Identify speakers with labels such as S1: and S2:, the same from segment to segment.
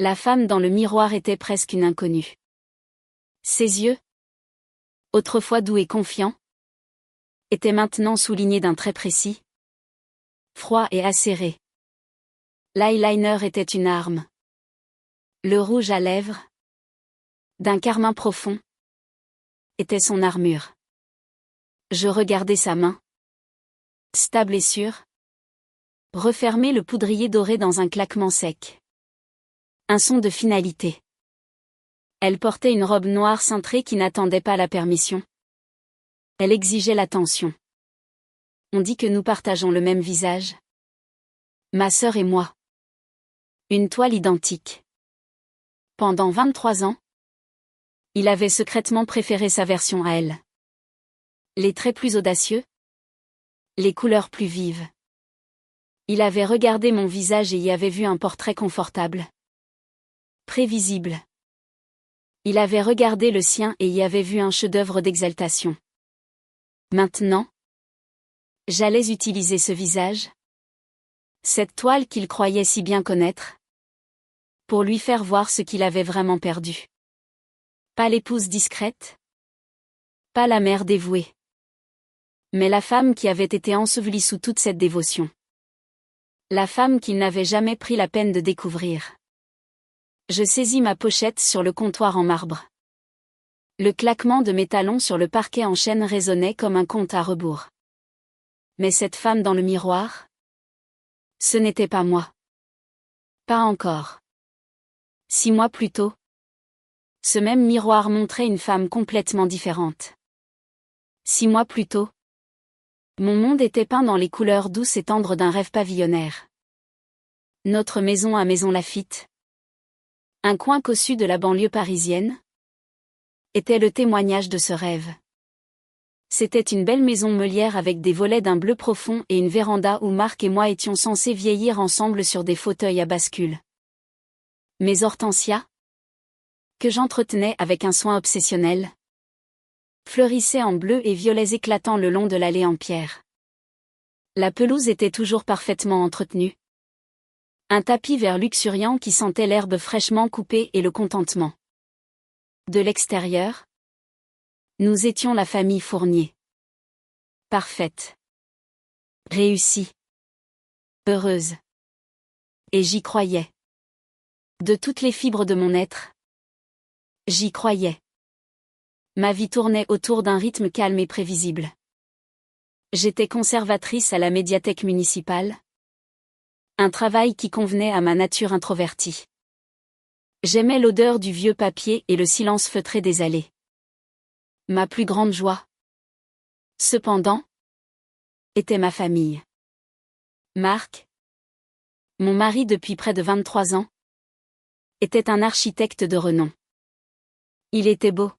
S1: La femme dans le miroir était presque une inconnue. Ses yeux, autrefois doux et confiants, étaient maintenant soulignés d'un trait précis, froid et acéré. L'eyeliner était une arme. Le rouge à lèvres, d'un carmin profond, était son armure. Je regardais sa main, stable et sûre, refermer le poudrier doré dans un claquement sec. Un son de finalité. Elle portait une robe noire cintrée qui n'attendait pas la permission. Elle exigeait l'attention. On dit que nous partageons le même visage. Ma sœur et moi. Une toile identique. Pendant 23 ans, il avait secrètement préféré sa version à elle. Les traits plus audacieux, les couleurs plus vives. Il avait regardé mon visage et y avait vu un portrait confortable. Prévisible. Il avait regardé le sien et y avait vu un chef-d'œuvre d'exaltation. Maintenant, j'allais utiliser ce visage, cette toile qu'il croyait si bien connaître, pour lui faire voir ce qu'il avait vraiment perdu. Pas l'épouse discrète, pas la mère dévouée, mais la femme qui avait été ensevelie sous toute cette dévotion. La femme qu'il n'avait jamais pris la peine de découvrir. Je saisis ma pochette sur le comptoir en marbre. Le claquement de mes talons sur le parquet en chêne résonnait comme un compte à rebours. Mais cette femme dans le miroir? Ce n'était pas moi. Pas encore. 6 mois plus tôt, ce même miroir montrait une femme complètement différente. 6 mois plus tôt, mon monde était peint dans les couleurs douces et tendres d'un rêve pavillonnaire. Notre maison à Maison Laffitte, un coin cossu de la banlieue parisienne, était le témoignage de ce rêve. C'était une belle maison meulière avec des volets d'un bleu profond et une véranda où Marc et moi étions censés vieillir ensemble sur des fauteuils à bascule. Mes hortensias, que j'entretenais avec un soin obsessionnel, fleurissaient en bleu et violets éclatants le long de l'allée en pierre. La pelouse était toujours parfaitement entretenue. Un tapis vert luxuriant qui sentait l'herbe fraîchement coupée et le contentement. De l'extérieur, nous étions la famille Fournier. Parfaite. Réussie. Heureuse. Et j'y croyais. De toutes les fibres de mon être, j'y croyais. Ma vie tournait autour d'un rythme calme et prévisible. J'étais conservatrice à la médiathèque municipale. Un travail qui convenait à ma nature introvertie. J'aimais l'odeur du vieux papier et le silence feutré des allées. Ma plus grande joie, cependant, était ma famille. Marc, mon mari depuis près de 23 ans, était un architecte de renom. Il était beau,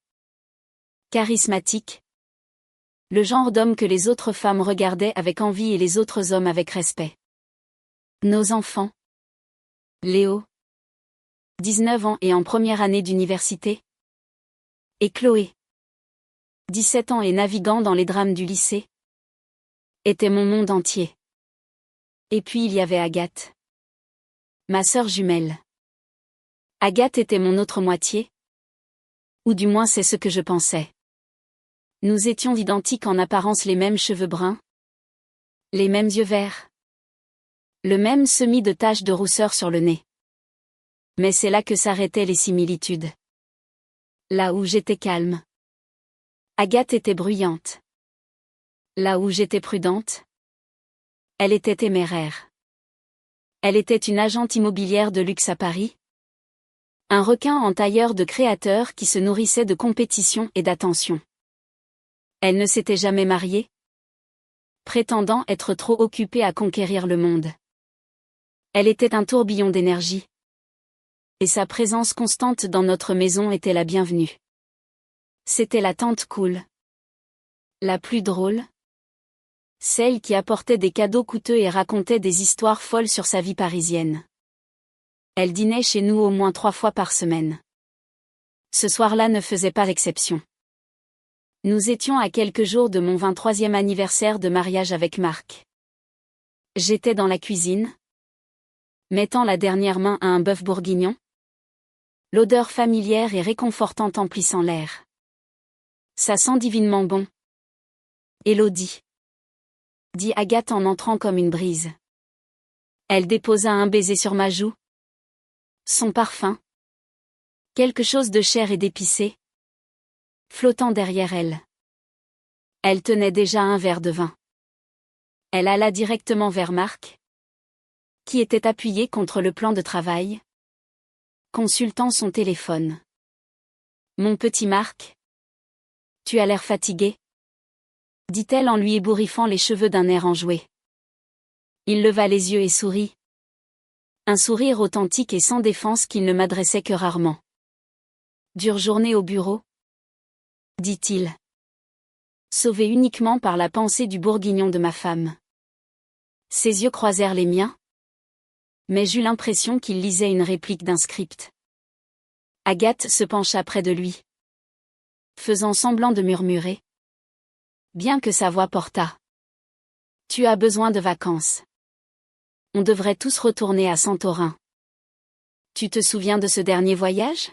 S1: charismatique, le genre d'homme que les autres femmes regardaient avec envie et les autres hommes avec respect. Nos enfants. Léo, 19 ans et en première année d'université. Et Chloé, 17 ans et naviguant dans les drames du lycée. Était mon monde entier. Et puis il y avait Agathe. Ma sœur jumelle. Agathe était mon autre moitié. Ou du moins c'est ce que je pensais. Nous étions identiques en apparence, les mêmes cheveux bruns. Les mêmes yeux verts. Le même semis de taches de rousseur sur le nez. Mais c'est là que s'arrêtaient les similitudes. Là où j'étais calme, Agathe était bruyante. Là où j'étais prudente, elle était téméraire. Elle était une agente immobilière de luxe à Paris. Un requin en tailleur de créateur qui se nourrissait de compétition et d'attention. Elle ne s'était jamais mariée, prétendant être trop occupée à conquérir le monde. Elle était un tourbillon d'énergie. Et sa présence constante dans notre maison était la bienvenue. C'était la tante cool. La plus drôle. Celle qui apportait des cadeaux coûteux et racontait des histoires folles sur sa vie parisienne. Elle dînait chez nous au moins 3 fois par semaine. Ce soir-là ne faisait pas l'exception. Nous étions à quelques jours de mon 23e anniversaire de mariage avec Marc. J'étais dans la cuisine, mettant la dernière main à un bœuf bourguignon, L'odeur familière et réconfortante emplissant l'air. Ça sent divinement bon. Élodie. Dit Agathe en entrant comme une brise. Elle déposa un baiser sur ma joue. Son parfum. Quelque chose de cher et d'épicé. Flottant derrière elle. Elle tenait déjà un verre de vin. Elle alla directement vers Marc, qui était appuyé contre le plan de travail, consultant son téléphone. Mon petit Marc. Tu as l'air fatigué, dit-elle en lui ébouriffant les cheveux d'un air enjoué. Il leva les yeux et sourit. Un sourire authentique et sans défense qu'il ne m'adressait que rarement. Dure journée au bureau, dit-il. Sauvé uniquement par la pensée du bourguignon de ma femme. Ses yeux croisèrent les miens, mais j'eus l'impression qu'il lisait une réplique d'un script. Agathe se pencha près de lui, faisant semblant de murmurer. Bien que sa voix portât. Tu as besoin de vacances. On devrait tous retourner à Santorin. Tu te souviens de ce dernier voyage?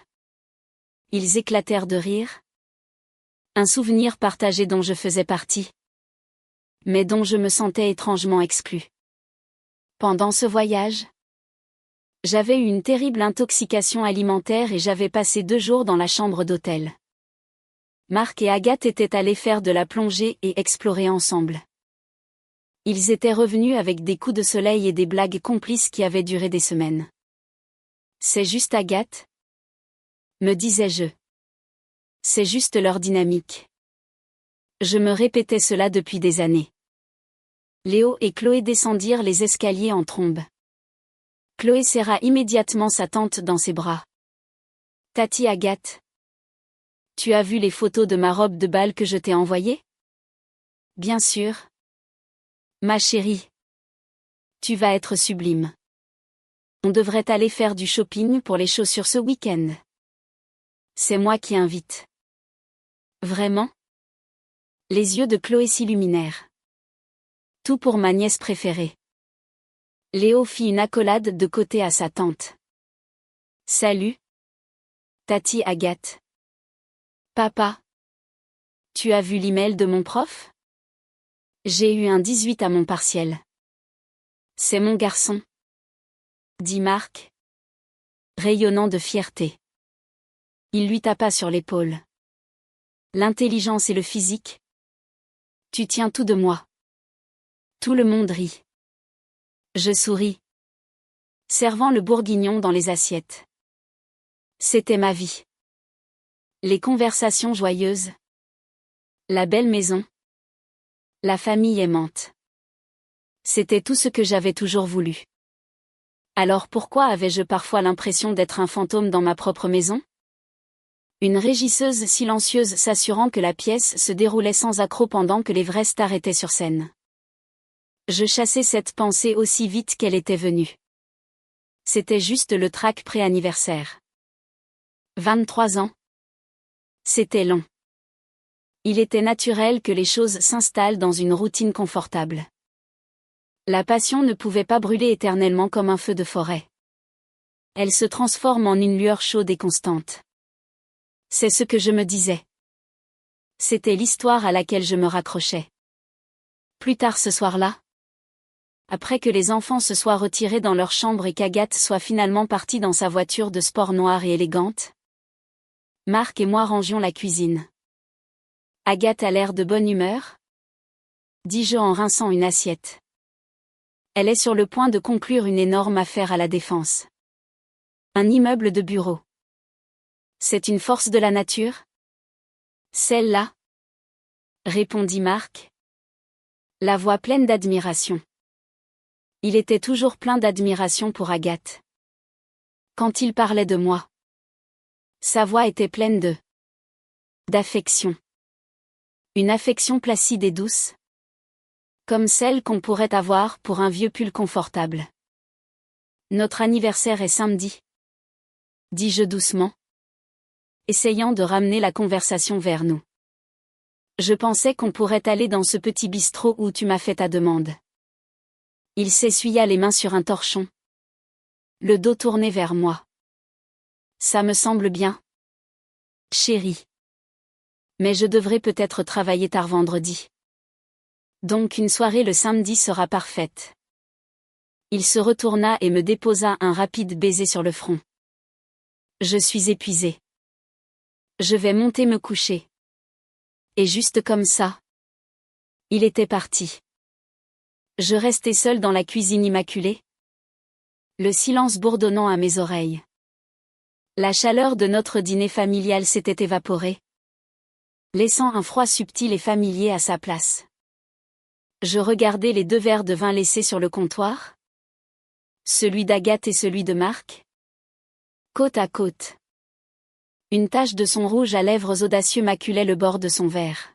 S1: Ils éclatèrent de rire. Un souvenir partagé dont je faisais partie, mais dont je me sentais étrangement exclue. Pendant ce voyage, j'avais eu une terrible intoxication alimentaire et j'avais passé 2 jours dans la chambre d'hôtel. Marc et Agathe étaient allés faire de la plongée et explorer ensemble. Ils étaient revenus avec des coups de soleil et des blagues complices qui avaient duré des semaines. C'est juste Agathe, me disais-je. C'est juste leur dynamique. Je me répétais cela depuis des années. Léo et Chloé descendirent les escaliers en trombe. Chloé serra immédiatement sa tante dans ses bras. Tati Agathe. Tu as vu les photos de ma robe de bal que je t'ai envoyée? Bien sûr. Ma chérie. Tu vas être sublime. On devrait aller faire du shopping pour les chaussures ce week-end. C'est moi qui invite. Vraiment? Les yeux de Chloé s'illuminèrent. Tout pour ma nièce préférée. Léo fit une accolade de côté à sa tante. Salut. Tati Agathe. Papa. Tu as vu l'email de mon prof? J'ai eu un 18 à mon partiel. C'est mon garçon, dit Marc, rayonnant de fierté. Il lui tapa sur l'épaule. L'intelligence et le physique. Tu tiens tout de moi. Tout le monde rit. Je souris, servant le bourguignon dans les assiettes. C'était ma vie. Les conversations joyeuses. La belle maison. La famille aimante. C'était tout ce que j'avais toujours voulu. Alors pourquoi avais-je parfois l'impression d'être un fantôme dans ma propre maison? Une régisseuse silencieuse s'assurant que la pièce se déroulait sans accroc pendant que les vrais stars étaient sur scène. Je chassais cette pensée aussi vite qu'elle était venue. C'était juste le trac pré-anniversaire. 23 ans. C'était long. Il était naturel que les choses s'installent dans une routine confortable. La passion ne pouvait pas brûler éternellement comme un feu de forêt. Elle se transforme en une lueur chaude et constante. C'est ce que je me disais. C'était l'histoire à laquelle je me raccrochais. Plus tard ce soir-là, après que les enfants se soient retirés dans leur chambre et qu'Agathe soit finalement partie dans sa voiture de sport noire et élégante, Marc et moi rangions la cuisine. Agathe a l'air de bonne humeur? Dis-je en rinçant une assiette. Elle est sur le point de conclure une énorme affaire à la Défense. Un immeuble de bureau. C'est une force de la nature? Celle-là? Répondit Marc. La voix pleine d'admiration. Il était toujours plein d'admiration pour Agathe. Quand il parlait de moi, sa voix était pleine d'affection. Une affection placide et douce, comme celle qu'on pourrait avoir pour un vieux pull confortable. Notre anniversaire est samedi, dis-je doucement, essayant de ramener la conversation vers nous. Je pensais qu'on pourrait aller dans ce petit bistrot où tu m'as fait ta demande. Il s'essuya les mains sur un torchon, le dos tourné vers moi. Ça me semble bien. Chérie. Mais je devrais peut-être travailler tard vendredi. Donc une soirée le samedi sera parfaite. Il se retourna et me déposa un rapide baiser sur le front. Je suis épuisée. Je vais monter me coucher. Et juste comme ça. Il était parti. Je restais seule dans la cuisine immaculée. Le silence bourdonnant à mes oreilles. La chaleur de notre dîner familial s'était évaporée, laissant un froid subtil et familier à sa place. Je regardais les 2 verres de vin laissés sur le comptoir. Celui d'Agathe et celui de Marc. Côte à côte. Une tache de son rouge à lèvres audacieux maculait le bord de son verre.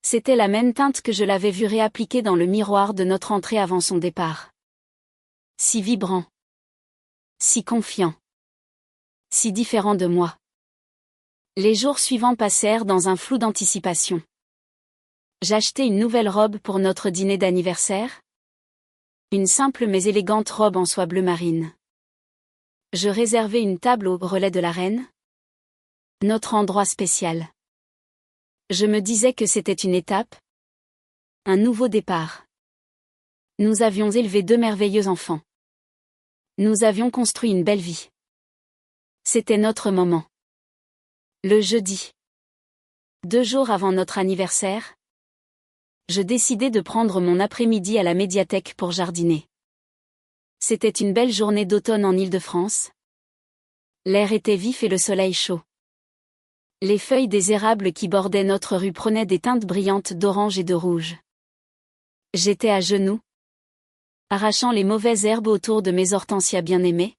S1: C'était la même teinte que je l'avais vu réappliquer dans le miroir de notre entrée avant son départ. Si vibrant. Si confiant. Si différent de moi. Les jours suivants passèrent dans un flou d'anticipation. J'achetai une nouvelle robe pour notre dîner d'anniversaire. Une simple mais élégante robe en soie bleu marine. Je réservai une table au relais de la reine. Notre endroit spécial. Je me disais que c'était une étape. Un nouveau départ. Nous avions élevé 2 merveilleux enfants. Nous avions construit une belle vie. C'était notre moment. Le jeudi. 2 jours avant notre anniversaire. Je décidai de prendre mon après-midi à la médiathèque pour jardiner. C'était une belle journée d'automne en Île-de-France. L'air était vif et le soleil chaud. Les feuilles des érables qui bordaient notre rue prenaient des teintes brillantes d'orange et de rouge. J'étais à genoux, arrachant les mauvaises herbes autour de mes hortensias bien-aimées,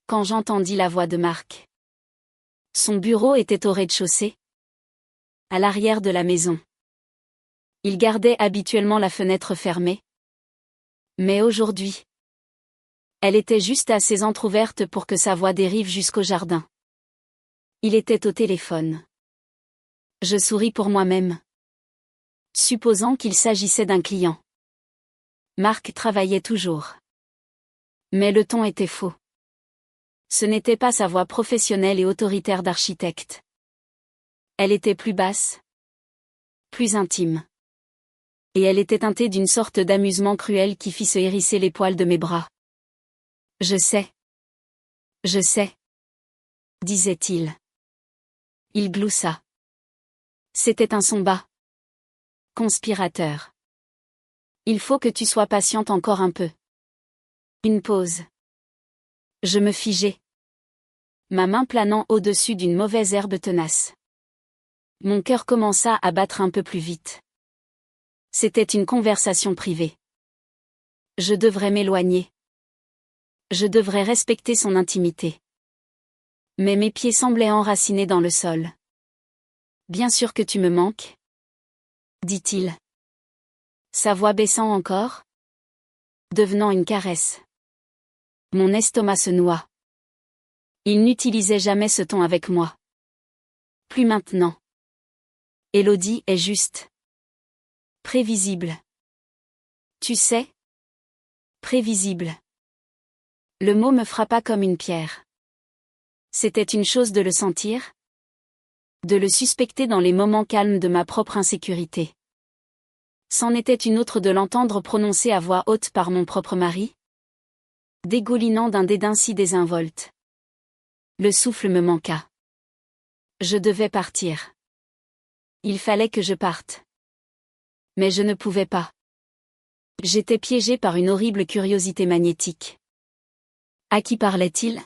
S1: quand j'entendis la voix de Marc. Son bureau était au rez-de-chaussée, à l'arrière de la maison. Il gardait habituellement la fenêtre fermée. Mais aujourd'hui, elle était juste assez entr'ouverte pour que sa voix dérive jusqu'au jardin. Il était au téléphone. Je souris pour moi-même, supposant qu'il s'agissait d'un client. Marc travaillait toujours. Mais le ton était faux. Ce n'était pas sa voix professionnelle et autoritaire d'architecte. Elle était plus basse, plus intime. Et elle était teintée d'une sorte d'amusement cruel qui fit se hérisser les poils de mes bras. Je sais, disait-il. Il gloussa. C'était un son bas. Conspirateur. Il faut que tu sois patiente encore un peu. Une pause. Je me figeai. Ma main planant au-dessus d'une mauvaise herbe tenace. Mon cœur commença à battre un peu plus vite. C'était une conversation privée. Je devrais m'éloigner. Je devrais respecter son intimité. Mais mes pieds semblaient enracinés dans le sol. Bien sûr que tu me manques, dit-il. Sa voix baissant encore, devenant une caresse. Mon estomac se noua. Il n'utilisait jamais ce ton avec moi. Plus maintenant. Élodie est juste. Prévisible. Tu sais? Prévisible. Le mot me frappa comme une pierre. C'était une chose de le sentir, de le suspecter dans les moments calmes de ma propre insécurité. C'en était une autre de l'entendre prononcer à voix haute par mon propre mari, dégoulinant d'un dédain si désinvolte. Le souffle me manqua. Je devais partir. Il fallait que je parte. Mais je ne pouvais pas. J'étais piégée par une horrible curiosité magnétique. À qui parlait-il?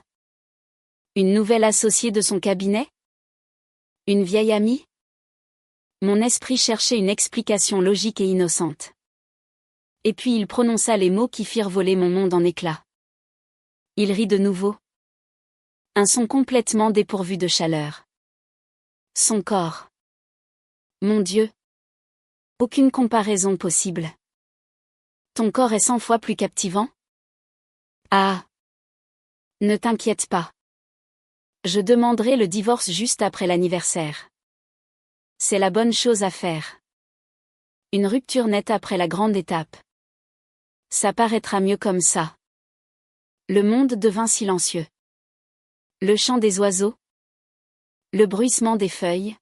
S1: Une nouvelle associée de son cabinet? Une vieille amie? Mon esprit cherchait une explication logique et innocente. Et puis il prononça les mots qui firent voler mon monde en éclats. Il rit de nouveau. Un son complètement dépourvu de chaleur. Son corps. Mon Dieu. Aucune comparaison possible. Ton corps est 100 fois plus captivant? Ah. Ne t'inquiète pas. Je demanderai le divorce juste après l'anniversaire. C'est la bonne chose à faire. Une rupture nette après la grande étape. Ça paraîtra mieux comme ça. Le monde devint silencieux. Le chant des oiseaux. Le bruissement des feuilles.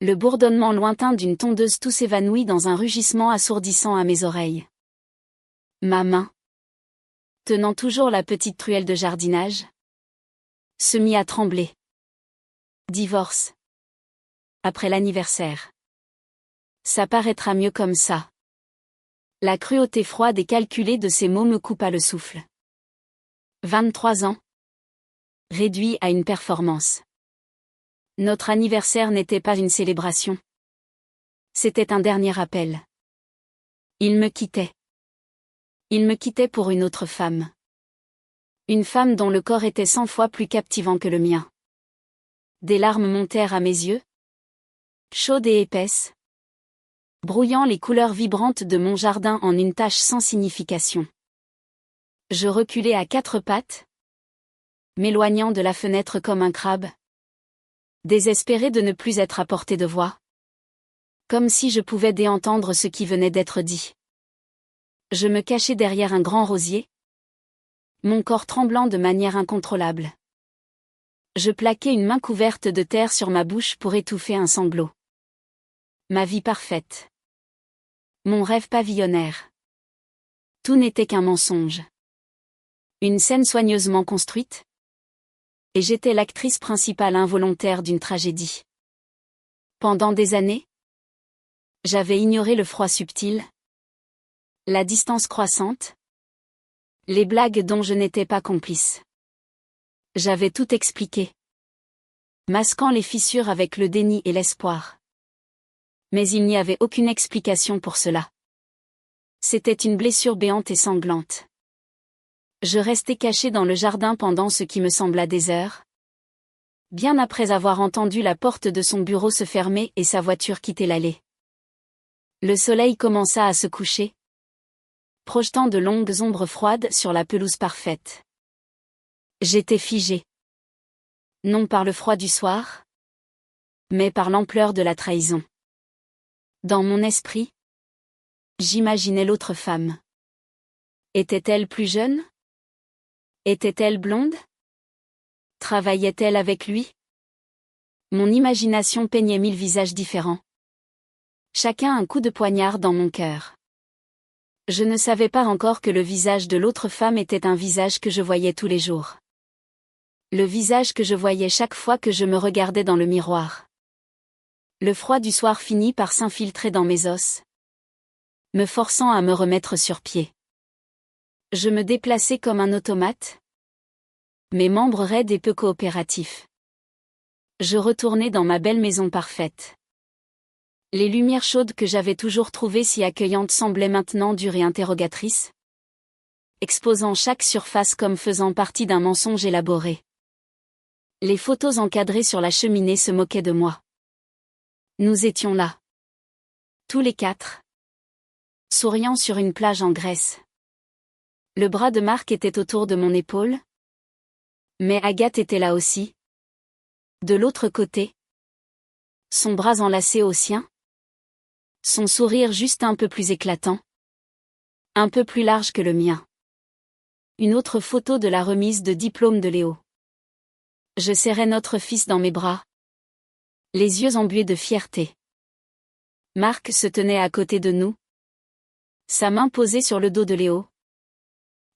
S1: Le bourdonnement lointain d'une tondeuse, tout s'évanouit dans un rugissement assourdissant à mes oreilles. Ma main, tenant toujours la petite truelle de jardinage, se mit à trembler. Divorce. Après l'anniversaire. Ça paraîtra mieux comme ça. La cruauté froide et calculée de ces mots me coupa le souffle. 23 ans. Réduit à une performance. Notre anniversaire n'était pas une célébration. C'était un dernier appel. Il me quittait. Il me quittait pour une autre femme. Une femme dont le corps était 100 fois plus captivant que le mien. Des larmes montèrent à mes yeux. Chaudes et épaisses. Brouillant les couleurs vibrantes de mon jardin en une tache sans signification. Je reculai à 4 pattes, m'éloignant de la fenêtre comme un crabe. Désespéré de ne plus être à portée de voix. Comme si je pouvais déentendre ce qui venait d'être dit. Je me cachai derrière un grand rosier. Mon corps tremblant de manière incontrôlable. Je plaquai une main couverte de terre sur ma bouche pour étouffer un sanglot. Ma vie parfaite. Mon rêve pavillonnaire. Tout n'était qu'un mensonge. Une scène soigneusement construite. Et j'étais l'actrice principale involontaire d'une tragédie. Pendant des années, j'avais ignoré le froid subtil, la distance croissante, les blagues dont je n'étais pas complice. J'avais tout expliqué, masquant les fissures avec le déni et l'espoir. Mais il n'y avait aucune explication pour cela. C'était une blessure béante et sanglante. Je restai caché dans le jardin pendant ce qui me sembla des heures. Bien après avoir entendu la porte de son bureau se fermer et sa voiture quitter l'allée. Le soleil commença à se coucher, projetant de longues ombres froides sur la pelouse parfaite. J'étais figé. Non par le froid du soir, mais par l'ampleur de la trahison. Dans mon esprit, j'imaginais l'autre femme. Était-elle plus jeune? Était-elle blonde? Travaillait-elle avec lui? Mon imagination peignait 1000 visages différents. Chacun un coup de poignard dans mon cœur. Je ne savais pas encore que le visage de l'autre femme était un visage que je voyais tous les jours. Le visage que je voyais chaque fois que je me regardais dans le miroir. Le froid du soir finit par s'infiltrer dans mes os, me forçant à me remettre sur pied. Je me déplaçais comme un automate, mes membres raides et peu coopératifs. Je retournais dans ma belle maison parfaite. Les lumières chaudes que j'avais toujours trouvées si accueillantes semblaient maintenant dures et interrogatrices, exposant chaque surface comme faisant partie d'un mensonge élaboré. Les photos encadrées sur la cheminée se moquaient de moi. Nous étions là. Tous les 4. Souriant sur une plage en Grèce. Le bras de Marc était autour de mon épaule. Mais Agathe était là aussi. De l'autre côté. Son bras enlacé au sien. Son sourire juste un peu plus éclatant. Un peu plus large que le mien. Une autre photo de la remise de diplôme de Léo. Je serrais notre fils dans mes bras. Les yeux embués de fierté. Marc se tenait à côté de nous. Sa main posée sur le dos de Léo.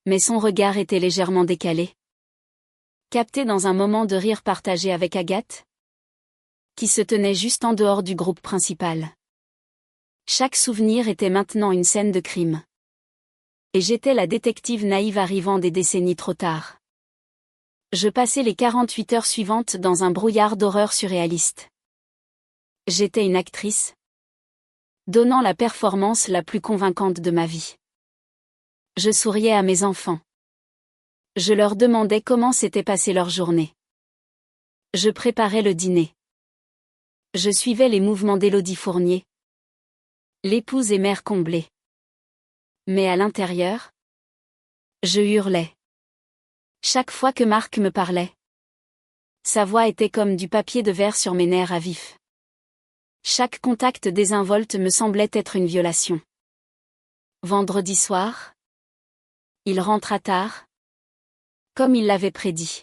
S1: Mais son regard était légèrement décalé. Capté dans un moment de rire partagé avec Agathe, qui se tenait juste en dehors du groupe principal. Chaque souvenir était maintenant une scène de crime. Et j'étais la détective naïve arrivant des décennies trop tard. Je passais les 48 heures suivantes dans un brouillard d'horreur surréaliste. J'étais une actrice, donnant la performance la plus convaincante de ma vie. Je souriais à mes enfants. Je leur demandais comment s'était passée leur journée. Je préparais le dîner. Je suivais les mouvements d'Élodie Fournier, l'épouse et mère comblée. Mais à l'intérieur, je hurlais. Chaque fois que Marc me parlait, sa voix était comme du papier de verre sur mes nerfs à vif. Chaque contact désinvolte me semblait être une violation. Vendredi soir, il rentra tard, comme il l'avait prédit.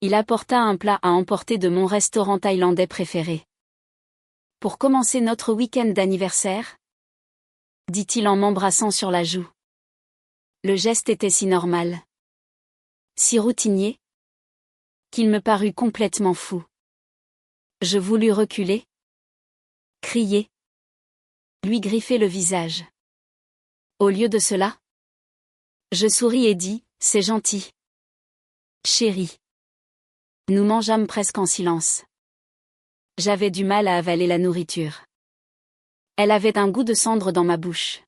S1: Il apporta un plat à emporter de mon restaurant thaïlandais préféré. Pour commencer notre week-end d'anniversaire, dit-il en m'embrassant sur la joue. Le geste était si normal, si routinier, qu'il me parut complètement fou. Je voulus reculer, crier, lui griffer le visage. Au lieu de cela, je souris et dis, c'est gentil. Chérie. Nous mangeâmes presque en silence. J'avais du mal à avaler la nourriture. Elle avait un goût de cendre dans ma bouche.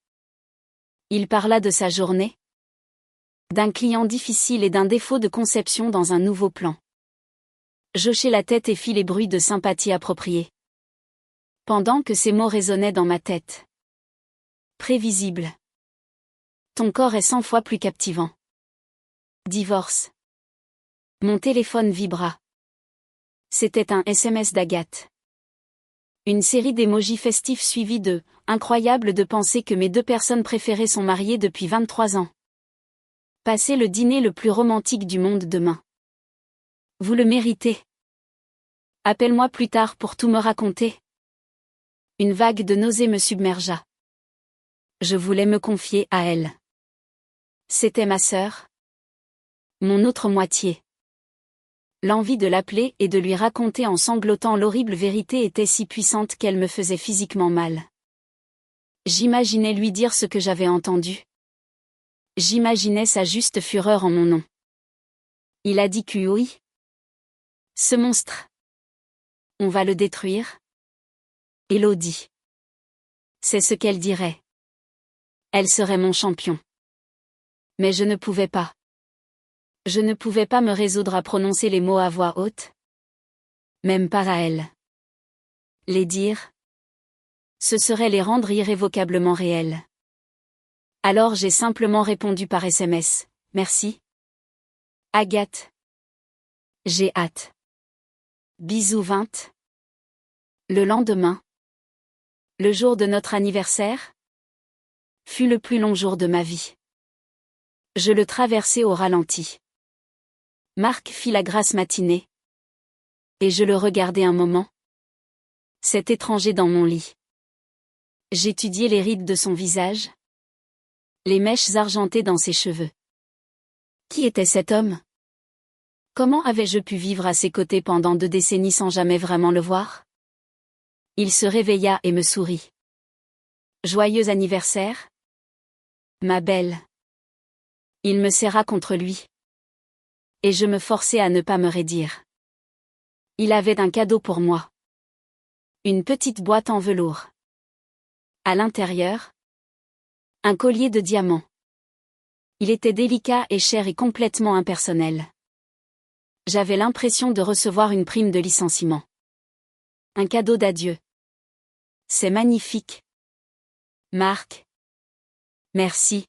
S1: Il parla de sa journée, d'un client difficile et d'un défaut de conception dans un nouveau plan. J'hochai la tête et fis les bruits de sympathie appropriés. Pendant que ces mots résonnaient dans ma tête. Prévisible. Ton corps est 100 fois plus captivant. Divorce. Mon téléphone vibra. C'était un SMS d'Agathe. Une série d'émojis festifs suivis de « Incroyable de penser que mes deux personnes préférées sont mariées depuis 23 ans. Passez le dîner le plus romantique du monde demain. Vous le méritez. Appelle-moi plus tard pour tout me raconter. » Une vague de nausée me submergea. Je voulais me confier à elle. C'était ma sœur. Mon autre moitié. L'envie de l'appeler et de lui raconter en sanglotant l'horrible vérité était si puissante qu'elle me faisait physiquement mal. J'imaginais lui dire ce que j'avais entendu. J'imaginais sa juste fureur en mon nom. Il a dit que oui. Ce monstre. On va le détruire. Élodie. C'est ce qu'elle dirait. Elle serait mon champion. Mais je ne pouvais pas. Je ne pouvais pas me résoudre à prononcer les mots à voix haute. Même pas à elle. Les dire. Ce serait les rendre irrévocablement réels. Alors j'ai simplement répondu par SMS. Merci. Agathe. J'ai hâte. Bisous 20. Le lendemain. Le jour de notre anniversaire fut le plus long jour de ma vie. Je le traversai au ralenti. Marc fit la grasse matinée. Et je le regardai un moment. Cet étranger dans mon lit. J'étudiai les rides de son visage. Les mèches argentées dans ses cheveux. Qui était cet homme? Comment avais-je pu vivre à ses côtés pendant 2 décennies sans jamais vraiment le voir? Il se réveilla et me sourit. Joyeux anniversaire, ma belle. Il me serra contre lui. Et je me forçai à ne pas me raidir. Il avait un cadeau pour moi. Une petite boîte en velours. À l'intérieur, un collier de diamants. Il était délicat et cher et complètement impersonnel. J'avais l'impression de recevoir une prime de licenciement. Un cadeau d'adieu. C'est magnifique. Marc. Merci.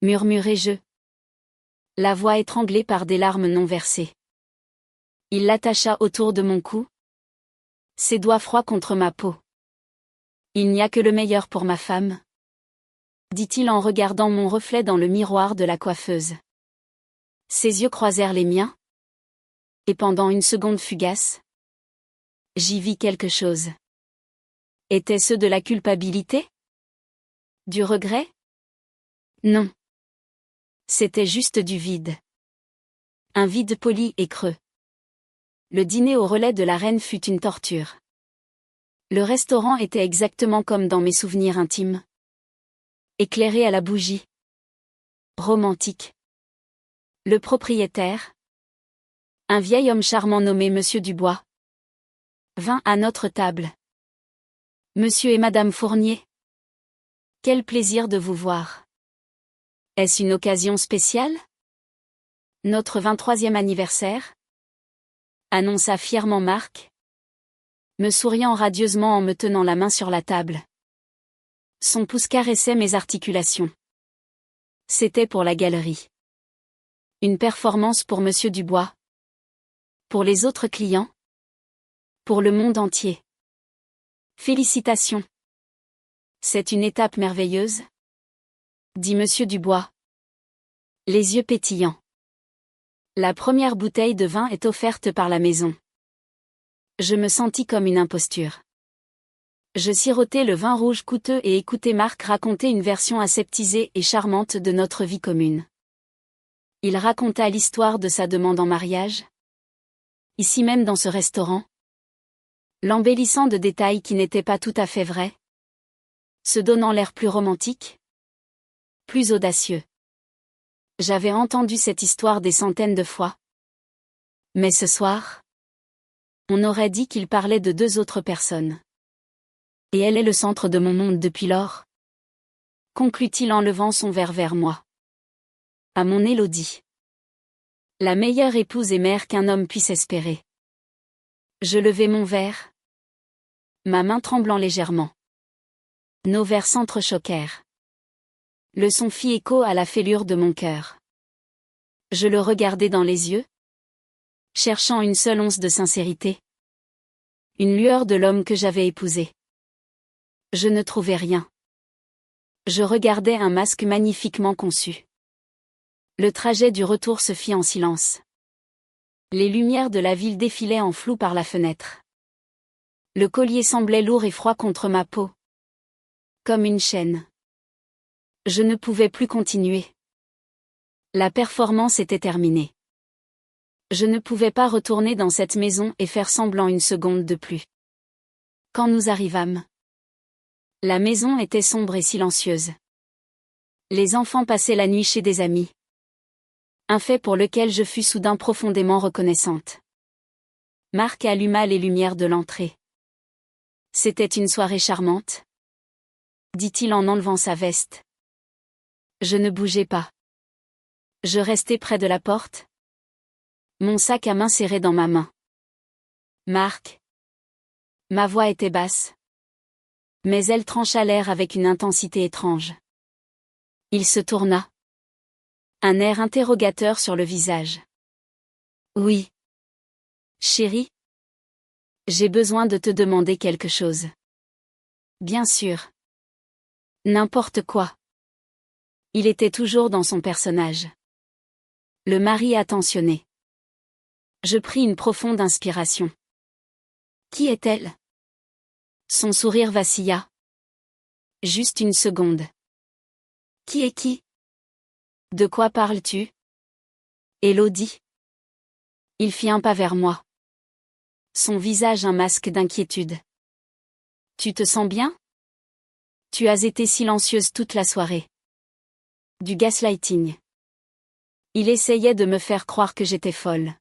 S1: Murmurai-je. La voix étranglée par des larmes non versées. Il l'attacha autour de mon cou. Ses doigts froids contre ma peau. Il n'y a que le meilleur pour ma femme, dit-il en regardant mon reflet dans le miroir de la coiffeuse. Ses yeux croisèrent les miens. Et pendant une seconde fugace, j'y vis quelque chose. Était-ce de la culpabilité? Du regret? Non. C'était juste du vide. Un vide poli et creux. Le dîner au relais de la reine fut une torture. Le restaurant était exactement comme dans mes souvenirs intimes. Éclairé à la bougie. Romantique. Le propriétaire, un vieil homme charmant nommé Monsieur Dubois, vint à notre table. Monsieur et Madame Fournier. Quel plaisir de vous voir. Est-ce une occasion spéciale? Notre 23e anniversaire? Annonça fièrement Marc, me souriant radieusement en me tenant la main sur la table. Son pouce caressait mes articulations. C'était pour la galerie. Une performance pour Monsieur Dubois. Pour les autres clients. Pour le monde entier. Félicitations. C'est une étape merveilleuse, dit Monsieur Dubois. Les yeux pétillants. La première bouteille de vin est offerte par la maison. Je me sentis comme une imposture. Je sirotais le vin rouge coûteux et écoutais Marc raconter une version aseptisée et charmante de notre vie commune. Il raconta l'histoire de sa demande en mariage. Ici même dans ce restaurant. L'embellissant de détails qui n'étaient pas tout à fait vrais. Se donnant l'air plus romantique. Plus audacieux. J'avais entendu cette histoire des centaines de fois. Mais ce soir, on aurait dit qu'il parlait de deux autres personnes. Et elle est le centre de mon monde depuis lors. Conclut-il en levant son verre vers moi. À mon Élodie. La meilleure épouse et mère qu'un homme puisse espérer. Je levai mon verre. Ma main tremblant légèrement. Nos verres s'entrechoquèrent. Le son fit écho à la fêlure de mon cœur. Je le regardai dans les yeux. Cherchant une seule once de sincérité. Une lueur de l'homme que j'avais épousé. Je ne trouvais rien. Je regardais un masque magnifiquement conçu. Le trajet du retour se fit en silence. Les lumières de la ville défilaient en flou par la fenêtre. Le collier semblait lourd et froid contre ma peau. Comme une chaîne. Je ne pouvais plus continuer. La performance était terminée. Je ne pouvais pas retourner dans cette maison et faire semblant une seconde de plus. Quand nous arrivâmes, la maison était sombre et silencieuse. Les enfants passaient la nuit chez des amis. Un fait pour lequel je fus soudain profondément reconnaissante. Marc alluma les lumières de l'entrée. C'était une soirée charmante, dit-il en enlevant sa veste. Je ne bougeais pas. Je restais près de la porte. Mon sac à main serré dans ma main. Marc. Ma voix était basse. Mais elle trancha l'air avec une intensité étrange. Il se tourna. Un air interrogateur sur le visage. Oui. Chérie. J'ai besoin de te demander quelque chose. Bien sûr. N'importe quoi. Il était toujours dans son personnage. Le mari attentionné. Je pris une profonde inspiration. Qui est-elle? Son sourire vacilla. Juste une seconde. Qui est qui? De quoi parles-tu? Élodie. Il fit un pas vers moi. Son visage un masque d'inquiétude. Tu te sens bien? Tu as été silencieuse toute la soirée. Du gaslighting. Il essayait de me faire croire que j'étais folle.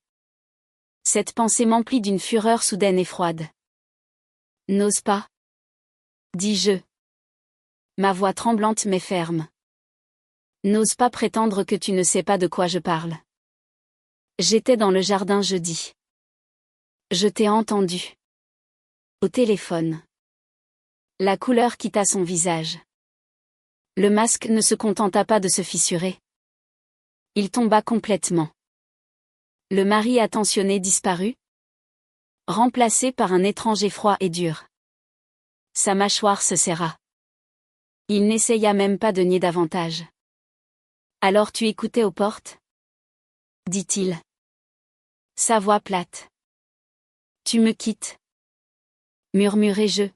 S1: Cette pensée m'emplit d'une fureur soudaine et froide. N'ose pas. Dis-je. Ma voix tremblante mais ferme. N'ose pas prétendre que tu ne sais pas de quoi je parle. J'étais dans le jardin jeudi. Je t'ai entendu. Au téléphone. La couleur quitta son visage. Le masque ne se contenta pas de se fissurer. Il tomba complètement. Le mari attentionné disparut. Remplacé par un étranger froid et dur. Sa mâchoire se serra. Il n'essaya même pas de nier davantage. Alors tu écoutais aux portes? Dit-il. Sa voix plate. Tu me quittes. Murmurai-je.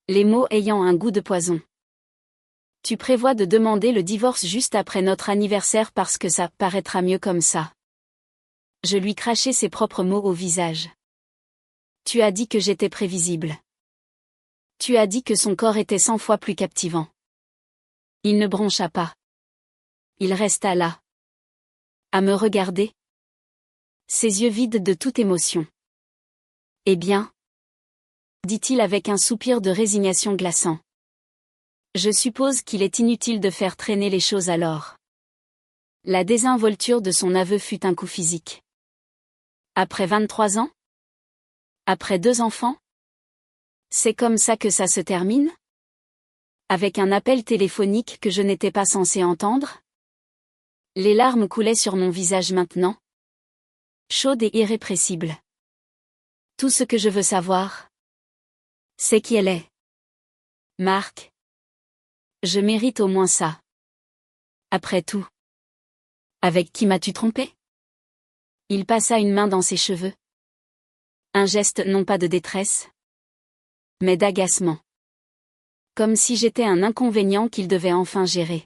S1: Les mots ayant un goût de poison. Tu prévois de demander le divorce juste après notre anniversaire parce que ça paraîtra mieux comme ça. Je lui crachai ses propres mots au visage. Tu as dit que j'étais prévisible. Tu as dit que son corps était 100 fois plus captivant. Il ne broncha pas. Il resta là. À me regarder. Ses yeux vides de toute émotion. Eh bien? Dit-il avec un soupir de résignation glaçant. Je suppose qu'il est inutile de faire traîner les choses alors. La désinvolture de son aveu fut un coup physique. Après 23 ans? Après 2 enfants? C'est comme ça que ça se termine? Avec un appel téléphonique que je n'étais pas censé entendre? Les larmes coulaient sur mon visage maintenant. Chaude et irrépressible. Tout ce que je veux savoir, c'est qui elle est. Marc. Je mérite au moins ça. Après tout. Avec qui m'as-tu trompé? Il passa une main dans ses cheveux. Un geste non pas de détresse, mais d'agacement. Comme si j'étais un inconvénient qu'il devait enfin gérer.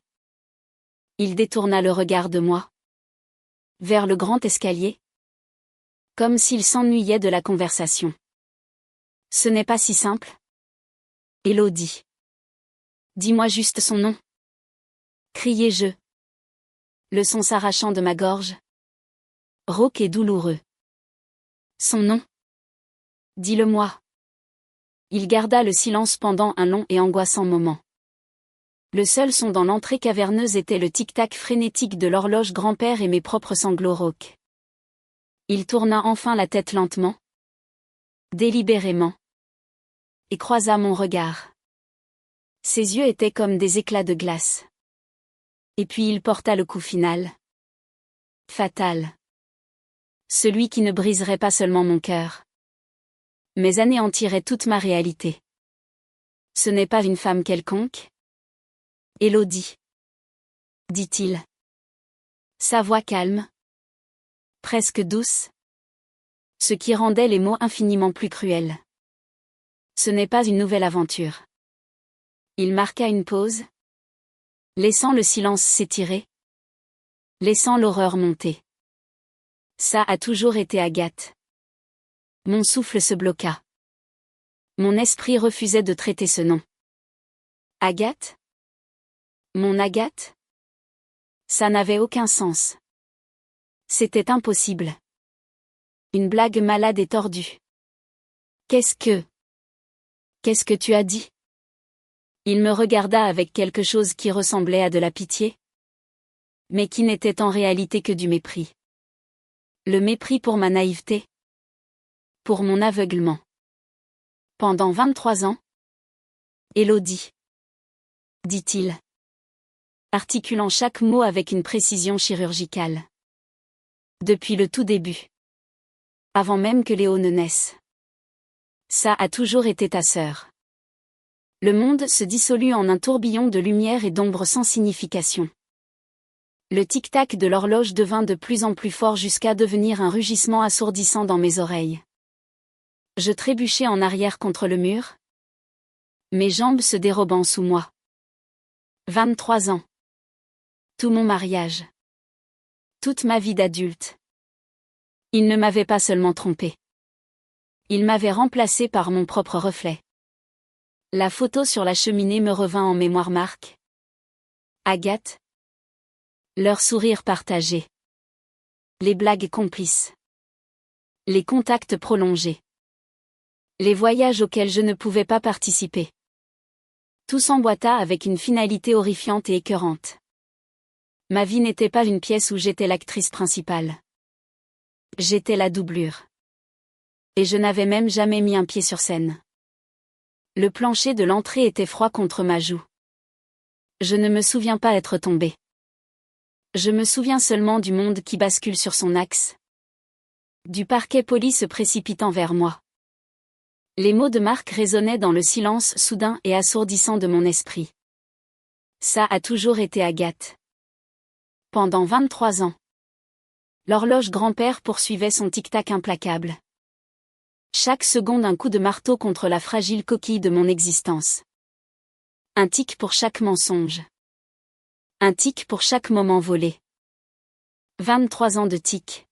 S1: Il détourna le regard de moi. Vers le grand escalier. Comme s'il s'ennuyait de la conversation. Ce n'est pas si simple. Élodie. Dis-moi juste son nom. Criai-je. Le son s'arrachant de ma gorge. Rauque et douloureux. Son nom. Dis-le-moi. Il garda le silence pendant un long et angoissant moment. Le seul son dans l'entrée caverneuse était le tic-tac frénétique de l'horloge grand-père et mes propres sanglots rauques. Il tourna enfin la tête lentement. Délibérément. Et croisa mon regard. Ses yeux étaient comme des éclats de glace. Et puis il porta le coup final. Fatal. Celui qui ne briserait pas seulement mon cœur, mais anéantirait toute ma réalité. Ce n'est pas une femme quelconque? Élodie. Dit-il. Sa voix calme. Presque douce. Ce qui rendait les mots infiniment plus cruels. Ce n'est pas une nouvelle aventure. Il marqua une pause. Laissant le silence s'étirer. Laissant l'horreur monter. Ça a toujours été Agathe. Mon souffle se bloqua. Mon esprit refusait de traiter ce nom. Agathe? Mon Agathe? Ça n'avait aucun sens. C'était impossible. Une blague malade et tordue. Qu'est-ce que tu as dit? Il me regarda avec quelque chose qui ressemblait à de la pitié, mais qui n'était en réalité que du mépris. Le mépris pour ma naïveté. Pour mon aveuglement. Pendant 23 ans? Élodie. Dit-il. Articulant chaque mot avec une précision chirurgicale. Depuis le tout début. Avant même que Léo ne naisse. Ça a toujours été ta sœur. Le monde se dissolut en un tourbillon de lumière et d'ombre sans signification. Le tic-tac de l'horloge devint de plus en plus fort jusqu'à devenir un rugissement assourdissant dans mes oreilles. Je trébuchai en arrière contre le mur. Mes jambes se dérobant sous moi. 23 ans. Tout mon mariage. Toute ma vie d'adulte. Il ne m'avait pas seulement trompé. Il m'avait remplacé par mon propre reflet. La photo sur la cheminée me revint en mémoire marque. Agathe. Leur sourire partagé. Les blagues complices. Les contacts prolongés. Les voyages auxquels je ne pouvais pas participer. Tout s'emboîta avec une finalité horrifiante et écœurante. Ma vie n'était pas une pièce où j'étais l'actrice principale. J'étais la doublure. Et je n'avais même jamais mis un pied sur scène. Le plancher de l'entrée était froid contre ma joue. Je ne me souviens pas être tombée. Je me souviens seulement du monde qui bascule sur son axe. Du parquet poli se précipitant vers moi. Les mots de Marc résonnaient dans le silence soudain et assourdissant de mon esprit. Ça a toujours été Agathe. Pendant 23 ans. L'horloge grand-père poursuivait son tic-tac implacable. Chaque seconde un coup de marteau contre la fragile coquille de mon existence. Un tic pour chaque mensonge. Un tic pour chaque moment volé. 23 ans de tic.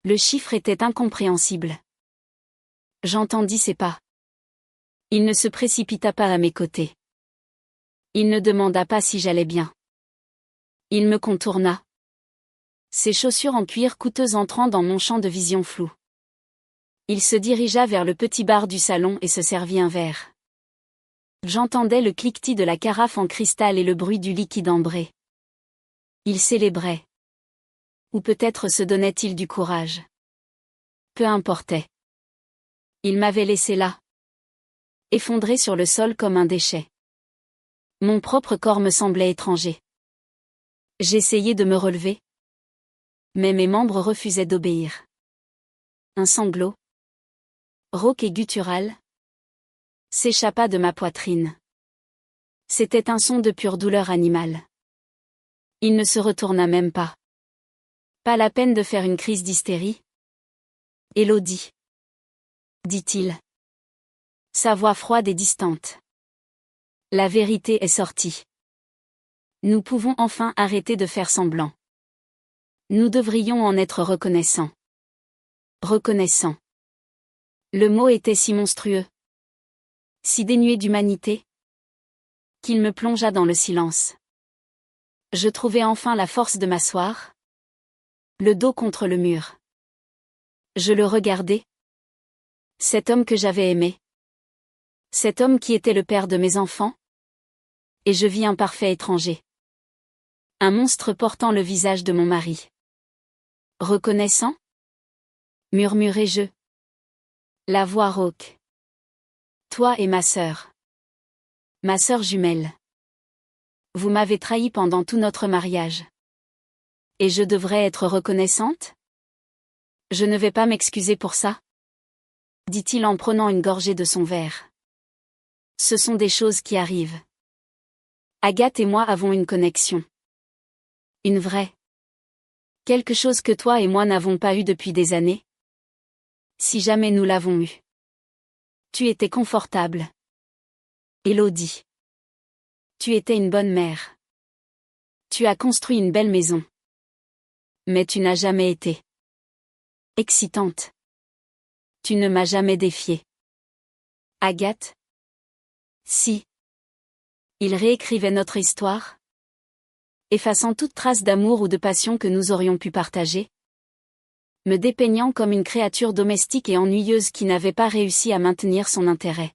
S1: Le chiffre était incompréhensible. J'entendis ses pas. Il ne se précipita pas à mes côtés. Il ne demanda pas si j'allais bien. Il me contourna. Ses chaussures en cuir coûteux entrant dans mon champ de vision flou. Il se dirigea vers le petit bar du salon et se servit un verre. J'entendais le cliquetis de la carafe en cristal et le bruit du liquide ambré. Il célébrait. Ou peut-être se donnait-il du courage. Peu importait. Il m'avait laissé là. Effondré sur le sol comme un déchet. Mon propre corps me semblait étranger. J'essayais de me relever. Mais mes membres refusaient d'obéir. Un sanglot, rauque et guttural, s'échappa de ma poitrine. C'était un son de pure douleur animale. Il ne se retourna même pas. Pas la peine de faire une crise d'hystérie. Élodie. Dit-il. Sa voix froide et distante. La vérité est sortie. Nous pouvons enfin arrêter de faire semblant. Nous devrions en être reconnaissants. Reconnaissants. Le mot était si monstrueux. Si dénué d'humanité. Qu'il me plongea dans le silence. Je trouvai enfin la force de m'asseoir. Le dos contre le mur. Je le regardai. Cet homme que j'avais aimé. Cet homme qui était le père de mes enfants. Et je vis un parfait étranger. Un monstre portant le visage de mon mari. Reconnaissant? Murmurai-je. La voix rauque. Toi et ma sœur. Ma sœur jumelle. Vous m'avez trahi pendant tout notre mariage. Et je devrais être reconnaissante? Je ne vais pas m'excuser pour ça, dit-il en prenant une gorgée de son verre. Ce sont des choses qui arrivent. Agathe et moi avons une connexion. Une vraie. Quelque chose que toi et moi n'avons pas eu depuis des années. Si jamais nous l'avons eu. Tu étais confortable. Élodie. Tu étais une bonne mère. Tu as construit une belle maison. Mais tu n'as jamais été excitante. Tu ne m'as jamais défiée. Agathe? Si. Il réécrivait notre histoire, effaçant toute trace d'amour ou de passion que nous aurions pu partager, me dépeignant comme une créature domestique et ennuyeuse qui n'avait pas réussi à maintenir son intérêt.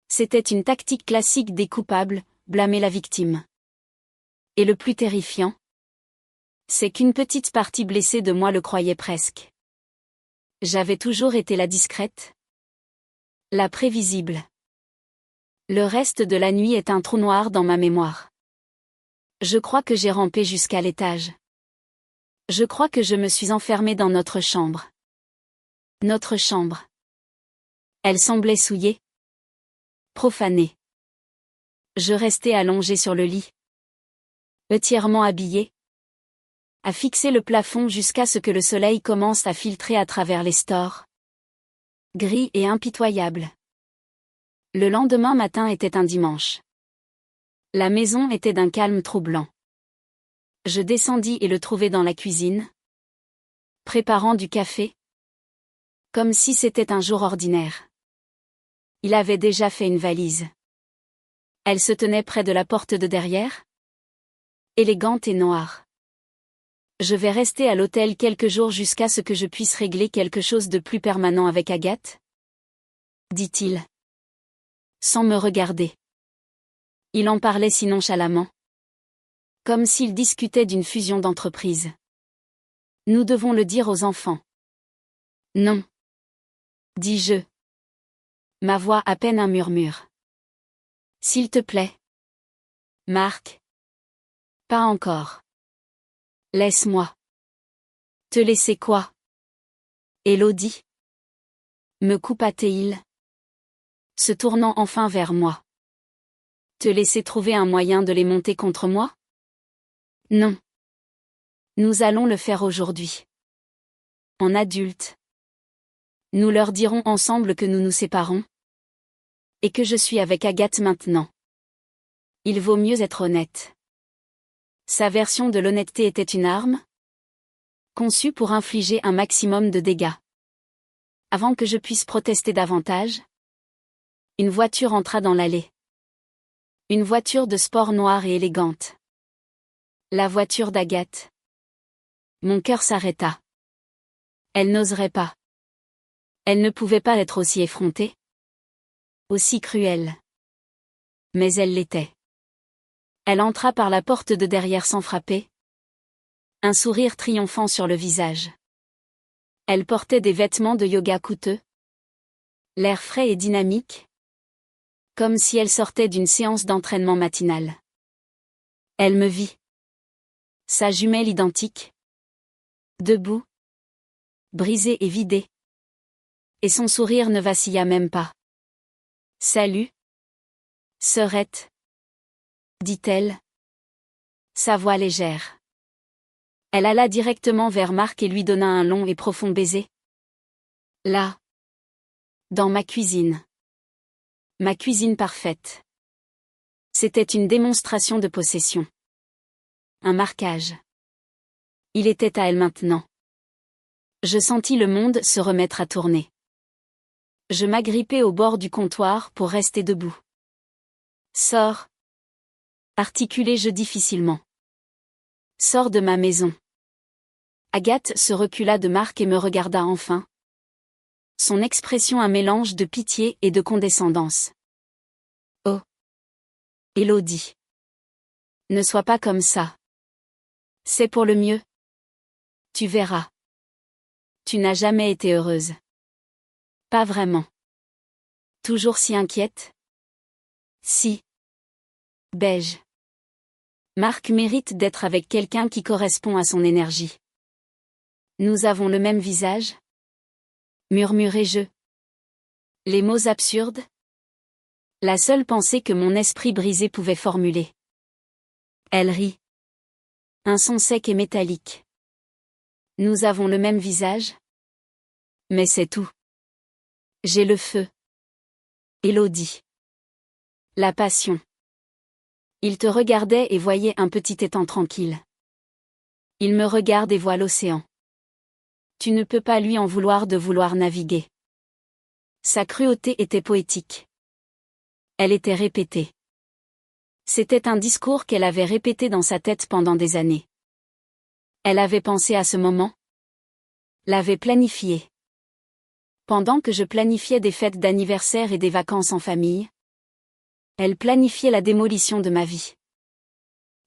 S1: C'était une tactique classique des coupables, blâmer la victime. Et le plus terrifiant, c'est qu'une petite partie blessée de moi le croyait presque. J'avais toujours été la discrète, la prévisible. Le reste de la nuit est un trou noir dans ma mémoire. Je crois que j'ai rampé jusqu'à l'étage. Je crois que je me suis enfermée dans notre chambre. Notre chambre. Elle semblait souillée, profanée. Je restais allongée sur le lit, entièrement habillée, à fixer le plafond jusqu'à ce que le soleil commence à filtrer à travers les stores. Gris et impitoyable. Le lendemain matin était un dimanche. La maison était d'un calme troublant. Je descendis et le trouvai dans la cuisine, préparant du café, comme si c'était un jour ordinaire. Il avait déjà fait une valise. Elle se tenait près de la porte de derrière, élégante et noire. Je vais rester à l'hôtel quelques jours jusqu'à ce que je puisse régler quelque chose de plus permanent avec Agathe, dit-il, sans me regarder. Il en parlait si nonchalamment, comme s'il discutait d'une fusion d'entreprises. Nous devons le dire aux enfants. Non, dis-je. Ma voix à peine un murmure. S'il te plaît. Marc. Pas encore. Laisse-moi. Te laisser quoi? Élodie? Me coupa-t-il, se tournant enfin vers moi. Te laisser trouver un moyen de les monter contre moi? Non. Nous allons le faire aujourd'hui. En adulte. Nous leur dirons ensemble que nous nous séparons. Et que je suis avec Agathe maintenant. Il vaut mieux être honnête. Sa version de l'honnêteté était une arme, conçue pour infliger un maximum de dégâts. Avant que je puisse protester davantage, une voiture entra dans l'allée. Une voiture de sport noire et élégante. La voiture d'Agathe. Mon cœur s'arrêta. Elle n'oserait pas. Elle ne pouvait pas être aussi effrontée. Aussi cruelle. Mais elle l'était. Elle entra par la porte de derrière sans frapper. Un sourire triomphant sur le visage. Elle portait des vêtements de yoga coûteux. L'air frais et dynamique. Comme si elle sortait d'une séance d'entraînement matinale. Elle me vit. Sa jumelle identique. Debout. Brisée et vidée. Et son sourire ne vacilla même pas. Salut. Sœurette. Dit-elle. Sa voix légère. Elle alla directement vers Marc et lui donna un long et profond baiser. Là. Dans ma cuisine. Ma cuisine parfaite. C'était une démonstration de possession. Un marquage. Il était à elle maintenant. Je sentis le monde se remettre à tourner. Je m'agrippai au bord du comptoir pour rester debout. Sors. Articulai-je difficilement. Sors de ma maison. Agathe se recula de Marc et me regarda enfin. Son expression un mélange de pitié et de condescendance. Oh. Élodie. Ne sois pas comme ça. C'est pour le mieux. Tu verras. Tu n'as jamais été heureuse. Pas vraiment. Toujours si inquiète? Si. Beige. Marc mérite d'être avec quelqu'un qui correspond à son énergie. Nous avons le même visage? Murmurai-je. Les mots absurdes? La seule pensée que mon esprit brisé pouvait formuler. Elle rit. Un son sec et métallique. Nous avons le même visage? Mais c'est tout. J'ai le feu. Élodie. La passion. Il te regardait et voyait un petit étang tranquille. Il me regarde et voit l'océan. Tu ne peux pas lui en vouloir de vouloir naviguer. Sa cruauté était poétique. Elle était répétée. C'était un discours qu'elle avait répété dans sa tête pendant des années. Elle avait pensé à ce moment. L'avait planifié. Pendant que je planifiais des fêtes d'anniversaire et des vacances en famille, elle planifiait la démolition de ma vie.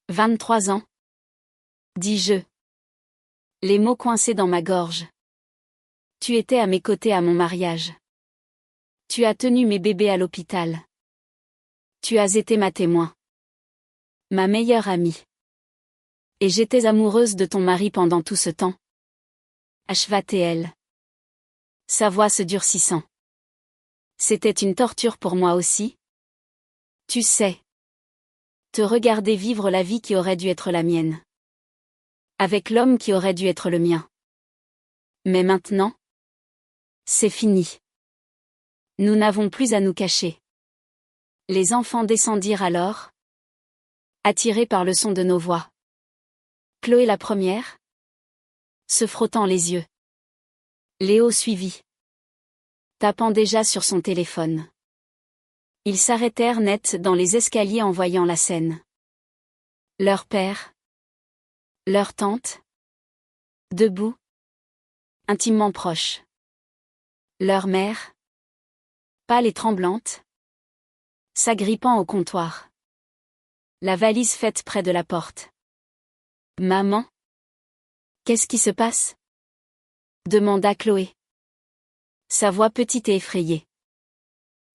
S1: 23 ans. Dis-je. Les mots coincés dans ma gorge. Tu étais à mes côtés à mon mariage. Tu as tenu mes bébés à l'hôpital. Tu as été ma témoin. Ma meilleure amie. Et j'étais amoureuse de ton mari pendant tout ce temps. Acheva-t-elle. Sa voix se durcissant. C'était une torture pour moi aussi. Tu sais. Te regarder vivre la vie qui aurait dû être la mienne. Avec l'homme qui aurait dû être le mien. Mais maintenant? C'est fini. Nous n'avons plus à nous cacher. Les enfants descendirent alors, attirés par le son de nos voix. Chloé la première? Se frottant les yeux. Léo suivit. Tapant déjà sur son téléphone. Ils s'arrêtèrent net dans les escaliers en voyant la scène. Leur père. Leur tante. Debout. Intimement proches. Leur mère. Pâle et tremblante. S'agrippant au comptoir. La valise faite près de la porte. Maman? Qu'est-ce qui se passe? Demanda Chloé. Sa voix petite et effrayée.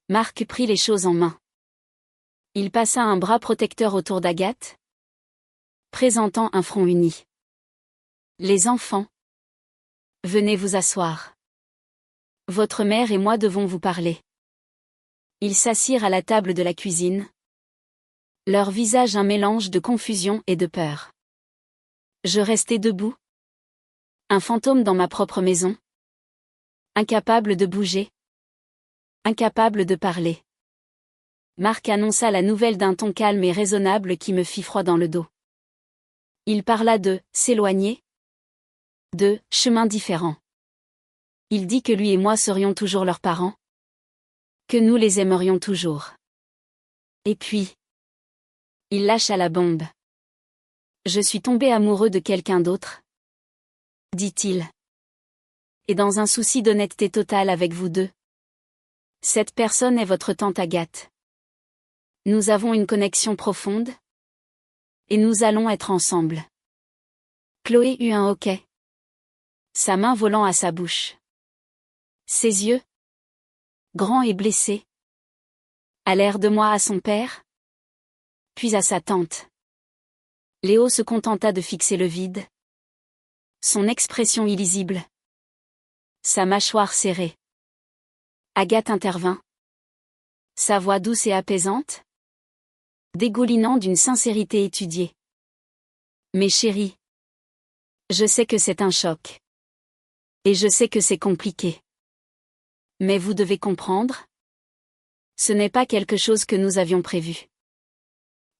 S1: Marc prit les choses en main. Il passa un bras protecteur autour d'Agathe, présentant un front uni. Les enfants. Venez vous asseoir. Votre mère et moi devons vous parler. Ils s'assirent à la table de la cuisine. Leur visage un mélange de confusion et de peur. Je restai debout. Un fantôme dans ma propre maison. Incapable de bouger. Incapable de parler. Marc annonça la nouvelle d'un ton calme et raisonnable qui me fit froid dans le dos. Il parla de « s'éloigner », de « chemins différents ». Il dit que lui et moi serions toujours leurs parents. Que nous les aimerions toujours. Et puis, il lâcha la bombe. Je suis tombé amoureux de quelqu'un d'autre, dit-il. Et dans un souci d'honnêteté totale avec vous deux. Cette personne est votre tante Agathe. Nous avons une connexion profonde. Et nous allons être ensemble. Chloé eut un hoquet. Sa main volant à sa bouche. Ses yeux, grands et blessés, allèrent de moi à son père, puis à sa tante. Léo se contenta de fixer le vide. Son expression illisible. Sa mâchoire serrée. Agathe intervint. Sa voix douce et apaisante, dégoulinant d'une sincérité étudiée. Mes chéris. Je sais que c'est un choc. Et je sais que c'est compliqué. Mais vous devez comprendre. Ce n'est pas quelque chose que nous avions prévu.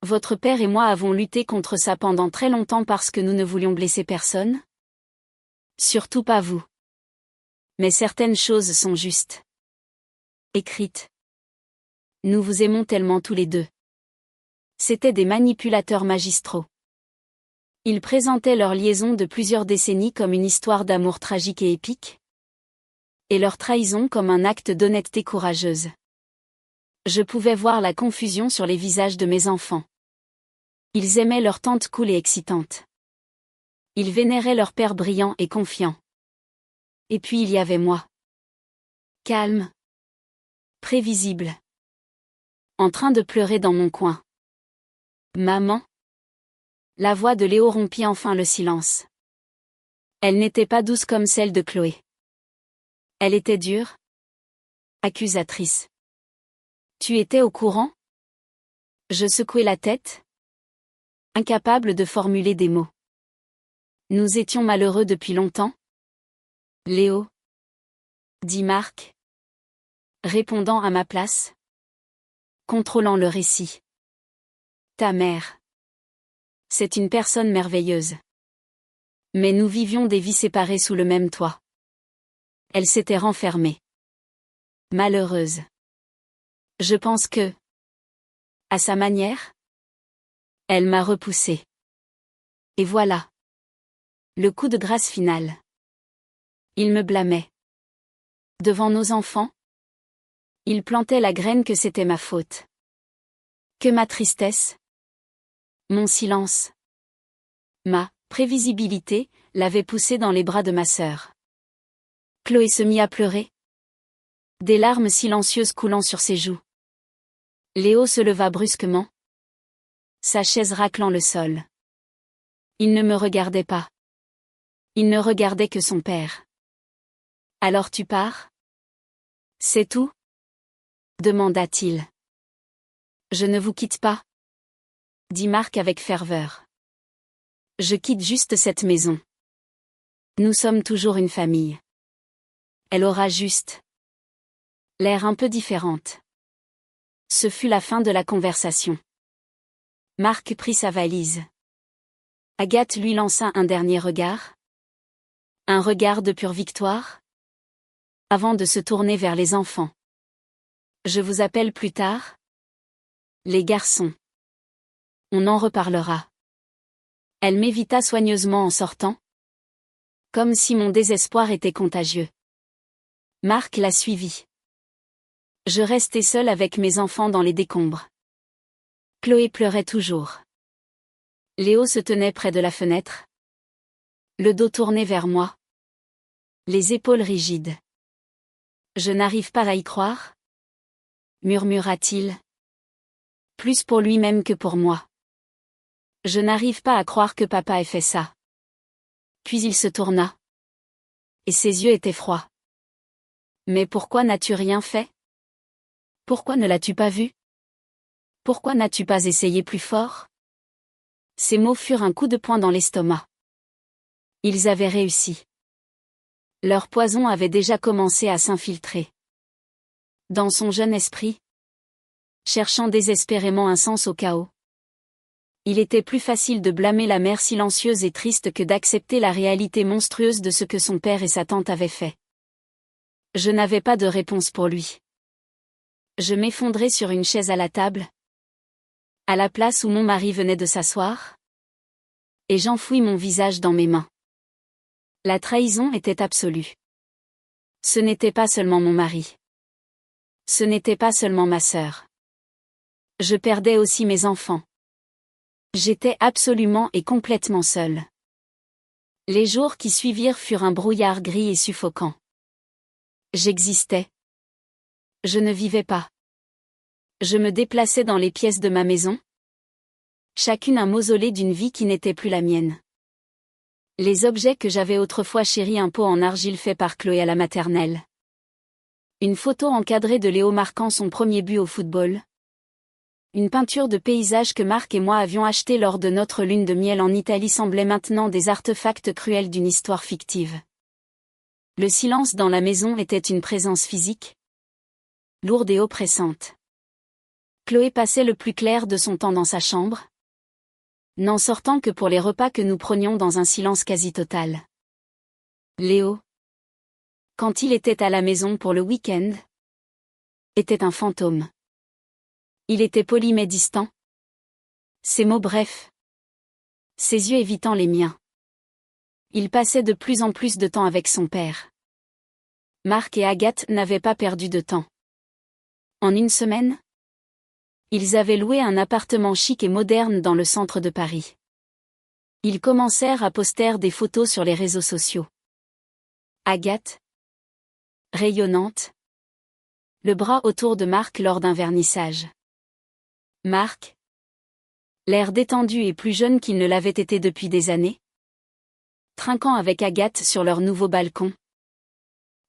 S1: Votre père et moi avons lutté contre ça pendant très longtemps parce que nous ne voulions blesser personne. Surtout pas vous. Mais certaines choses sont justes. Écrites. Nous vous aimons tellement tous les deux. C'étaient des manipulateurs magistraux. Ils présentaient leur liaison de plusieurs décennies comme une histoire d'amour tragique et épique. Et leur trahison comme un acte d'honnêteté courageuse. Je pouvais voir la confusion sur les visages de mes enfants. Ils aimaient leur tante cool et excitante. Ils vénéraient leur père brillant et confiant. Et puis il y avait moi. Calme. Prévisible. En train de pleurer dans mon coin. Maman. La voix de Léo rompit enfin le silence. Elle n'était pas douce comme celle de Chloé. Elle était dure. Accusatrice. Tu étais au courant? Je secouai la tête. Incapable de formuler des mots. Nous étions malheureux depuis longtemps. Léo. Dit Marc. Répondant à ma place. Contrôlant le récit. Ta mère. C'est une personne merveilleuse. Mais nous vivions des vies séparées sous le même toit. Elle s'était renfermée. Malheureuse. Je pense que, à sa manière, elle m'a repoussé. Et voilà. Le coup de grâce final. Il me blâmait. Devant nos enfants, il plantait la graine que c'était ma faute. Que ma tristesse, mon silence, ma prévisibilité, l'avait poussé dans les bras de ma sœur. Chloé se mit à pleurer. Des larmes silencieuses coulant sur ses joues. Léo se leva brusquement. Sa chaise raclant le sol. Il ne me regardait pas. Il ne regardait que son père. Alors tu pars? C'est tout? Demanda-t-il. Je ne vous quitte pas, dit Marc avec ferveur. Je quitte juste cette maison. Nous sommes toujours une famille. Elle aura juste l'air un peu différente. Ce fut la fin de la conversation. Marc prit sa valise. Agathe lui lança un dernier regard. Un regard de pure victoire. Avant de se tourner vers les enfants. Je vous appelle plus tard. Les garçons. On en reparlera. Elle m'évita soigneusement en sortant. Comme si mon désespoir était contagieux. Marc la suivit. Je restai seule avec mes enfants dans les décombres. Chloé pleurait toujours. Léo se tenait près de la fenêtre. Le dos tourné vers moi. Les épaules rigides. Je n'arrive pas à y croire, murmura-t-il. Plus pour lui-même que pour moi. Je n'arrive pas à croire que papa ait fait ça. Puis il se tourna. Et ses yeux étaient froids. Mais pourquoi n'as-tu rien fait? Pourquoi ne l'as-tu pas vu? Pourquoi n'as-tu pas essayé plus fort? Ces mots furent un coup de poing dans l'estomac. Ils avaient réussi. Leur poison avait déjà commencé à s'infiltrer. Dans son jeune esprit, cherchant désespérément un sens au chaos. Il était plus facile de blâmer la mère silencieuse et triste que d'accepter la réalité monstrueuse de ce que son père et sa tante avaient fait. Je n'avais pas de réponse pour lui. Je m'effondrai sur une chaise à la table, à la place où mon mari venait de s'asseoir, et j'enfouis mon visage dans mes mains. La trahison était absolue. Ce n'était pas seulement mon mari. Ce n'était pas seulement ma sœur. Je perdais aussi mes enfants. J'étais absolument et complètement seule. Les jours qui suivirent furent un brouillard gris et suffocant. J'existais. Je ne vivais pas. Je me déplaçais dans les pièces de ma maison. Chacune un mausolée d'une vie qui n'était plus la mienne. Les objets que j'avais autrefois chéris, un pot en argile fait par Chloé à la maternelle. Une photo encadrée de Léo marquant son premier but au football. Une peinture de paysage que Marc et moi avions achetée lors de notre lune de miel en Italie semblait maintenant des artefacts cruels d'une histoire fictive. Le silence dans la maison était une présence physique, lourde et oppressante. Chloé passait le plus clair de son temps dans sa chambre, n'en sortant que pour les repas que nous prenions dans un silence quasi total. Léo, quand il était à la maison pour le week-end, était un fantôme. Il était poli mais distant. Ses mots brefs. Ses yeux évitant les miens. Il passait de plus en plus de temps avec son père. Marc et Agathe n'avaient pas perdu de temps. En une semaine, ils avaient loué un appartement chic et moderne dans le centre de Paris. Ils commencèrent à poster des photos sur les réseaux sociaux. Agathe, rayonnante, le bras autour de Marc lors d'un vernissage. Marc, l'air détendu et plus jeune qu'il ne l'avait été depuis des années, trinquant avec Agathe sur leur nouveau balcon.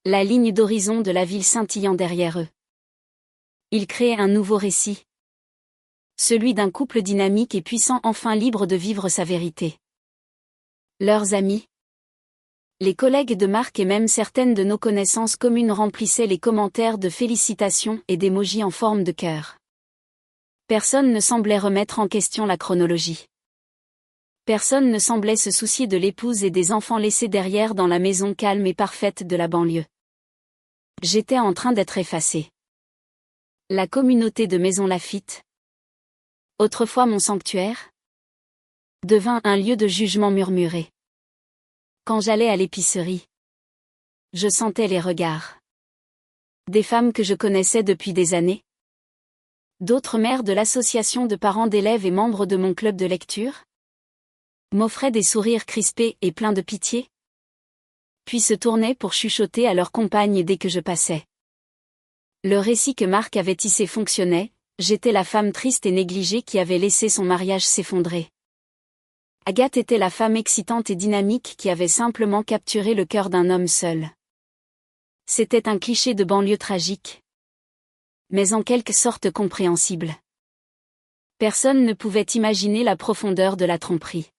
S1: La ligne d'horizon de la ville scintillant derrière eux. Ils créaient un nouveau récit. Celui d'un couple dynamique et puissant enfin libre de vivre sa vérité. Leurs amis, les collègues de Marc et même certaines de nos connaissances communes remplissaient les commentaires de félicitations et d'émojis en forme de cœur. Personne ne semblait remettre en question la chronologie. Personne ne semblait se soucier de l'épouse et des enfants laissés derrière dans la maison calme et parfaite de la banlieue. J'étais en train d'être effacée. La communauté de Maison Laffitte, autrefois mon sanctuaire, devint un lieu de jugement murmuré. Quand j'allais à l'épicerie, je sentais les regards. Des femmes que je connaissais depuis des années. D'autres mères de l'association de parents d'élèves et membres de mon club de lecture m'offraient des sourires crispés et pleins de pitié, puis se tournaient pour chuchoter à leurs compagnes dès que je passais. Le récit que Marc avait tissé fonctionnait, j'étais la femme triste et négligée qui avait laissé son mariage s'effondrer. Agathe était la femme excitante et dynamique qui avait simplement capturé le cœur d'un homme seul. C'était un cliché de banlieue tragique, mais en quelque sorte compréhensible. Personne ne pouvait imaginer la profondeur de la tromperie.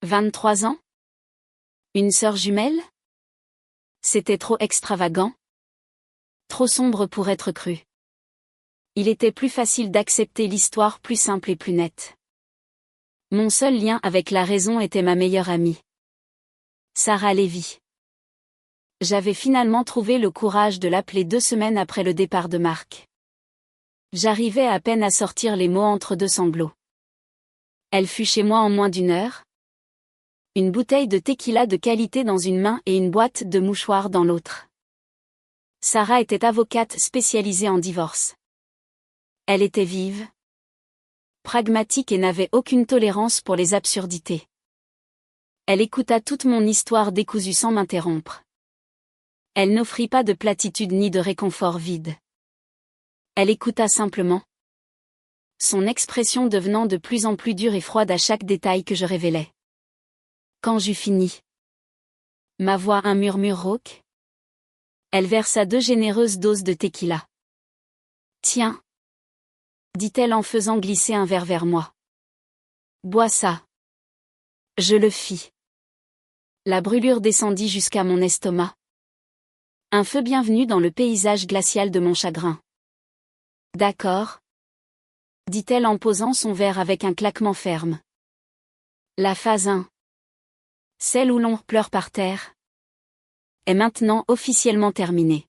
S1: 23 ans? Une sœur jumelle? C'était trop extravagant? Trop sombre pour être cru. Il était plus facile d'accepter l'histoire plus simple et plus nette. Mon seul lien avec la raison était ma meilleure amie, Sarah Lévy. J'avais finalement trouvé le courage de l'appeler 2 semaines après le départ de Marc. J'arrivais à peine à sortir les mots entre deux sanglots. Elle fut chez moi en moins d'1 heure. Une bouteille de tequila de qualité dans une main et une boîte de mouchoirs dans l'autre. Sarah était avocate spécialisée en divorce. Elle était vive, pragmatique et n'avait aucune tolérance pour les absurdités. Elle écouta toute mon histoire décousue sans m'interrompre. Elle n'offrit pas de platitude ni de réconfort vide. Elle écouta simplement, son expression devenant de plus en plus dure et froide à chaque détail que je révélais. Quand j'eus fini, ma voix un murmure rauque, elle versa 2 généreuses doses de tequila. Tiens, dit-elle en faisant glisser un verre vers moi. Bois ça. Je le fis. La brûlure descendit jusqu'à mon estomac. Un feu bienvenu dans le paysage glacial de mon chagrin. D'accord, dit-elle en posant son verre avec un claquement ferme. La phase 1, celle où l'on pleure par terre, est maintenant officiellement terminée.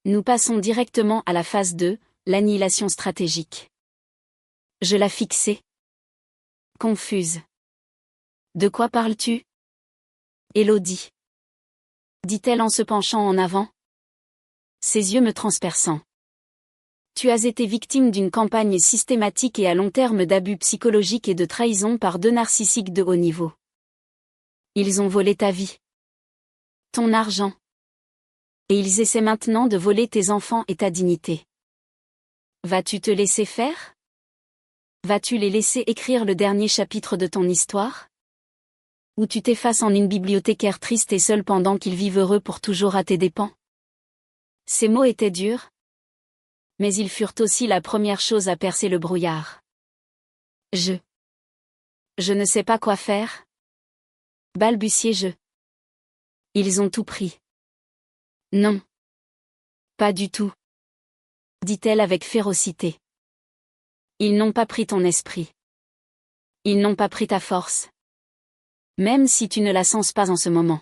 S1: Nous passons directement à la phase 2, l'annihilation stratégique. Je la fixais. Confuse. De quoi parles-tu? Élodie, dit-elle en se penchant en avant, ses yeux me transperçant. Tu as été victime d'une campagne systématique et à long terme d'abus psychologiques et de trahison par 2 narcissiques de haut niveau. Ils ont volé ta vie, ton argent, et ils essaient maintenant de voler tes enfants et ta dignité. Vas-tu te laisser faire? Vas-tu les laisser écrire le dernier chapitre de ton histoire? Ou tu t'effaces en une bibliothécaire triste et seule pendant qu'ils vivent heureux pour toujours à tes dépens? Ces mots étaient durs, Mais ils furent aussi la première chose à percer le brouillard. Je ne sais pas quoi faire. Balbutiai-je. Ils ont tout pris. Non. Pas du tout. Dit-elle avec férocité. Ils n'ont pas pris ton esprit. Ils n'ont pas pris ta force. Même si tu ne la sens pas en ce moment.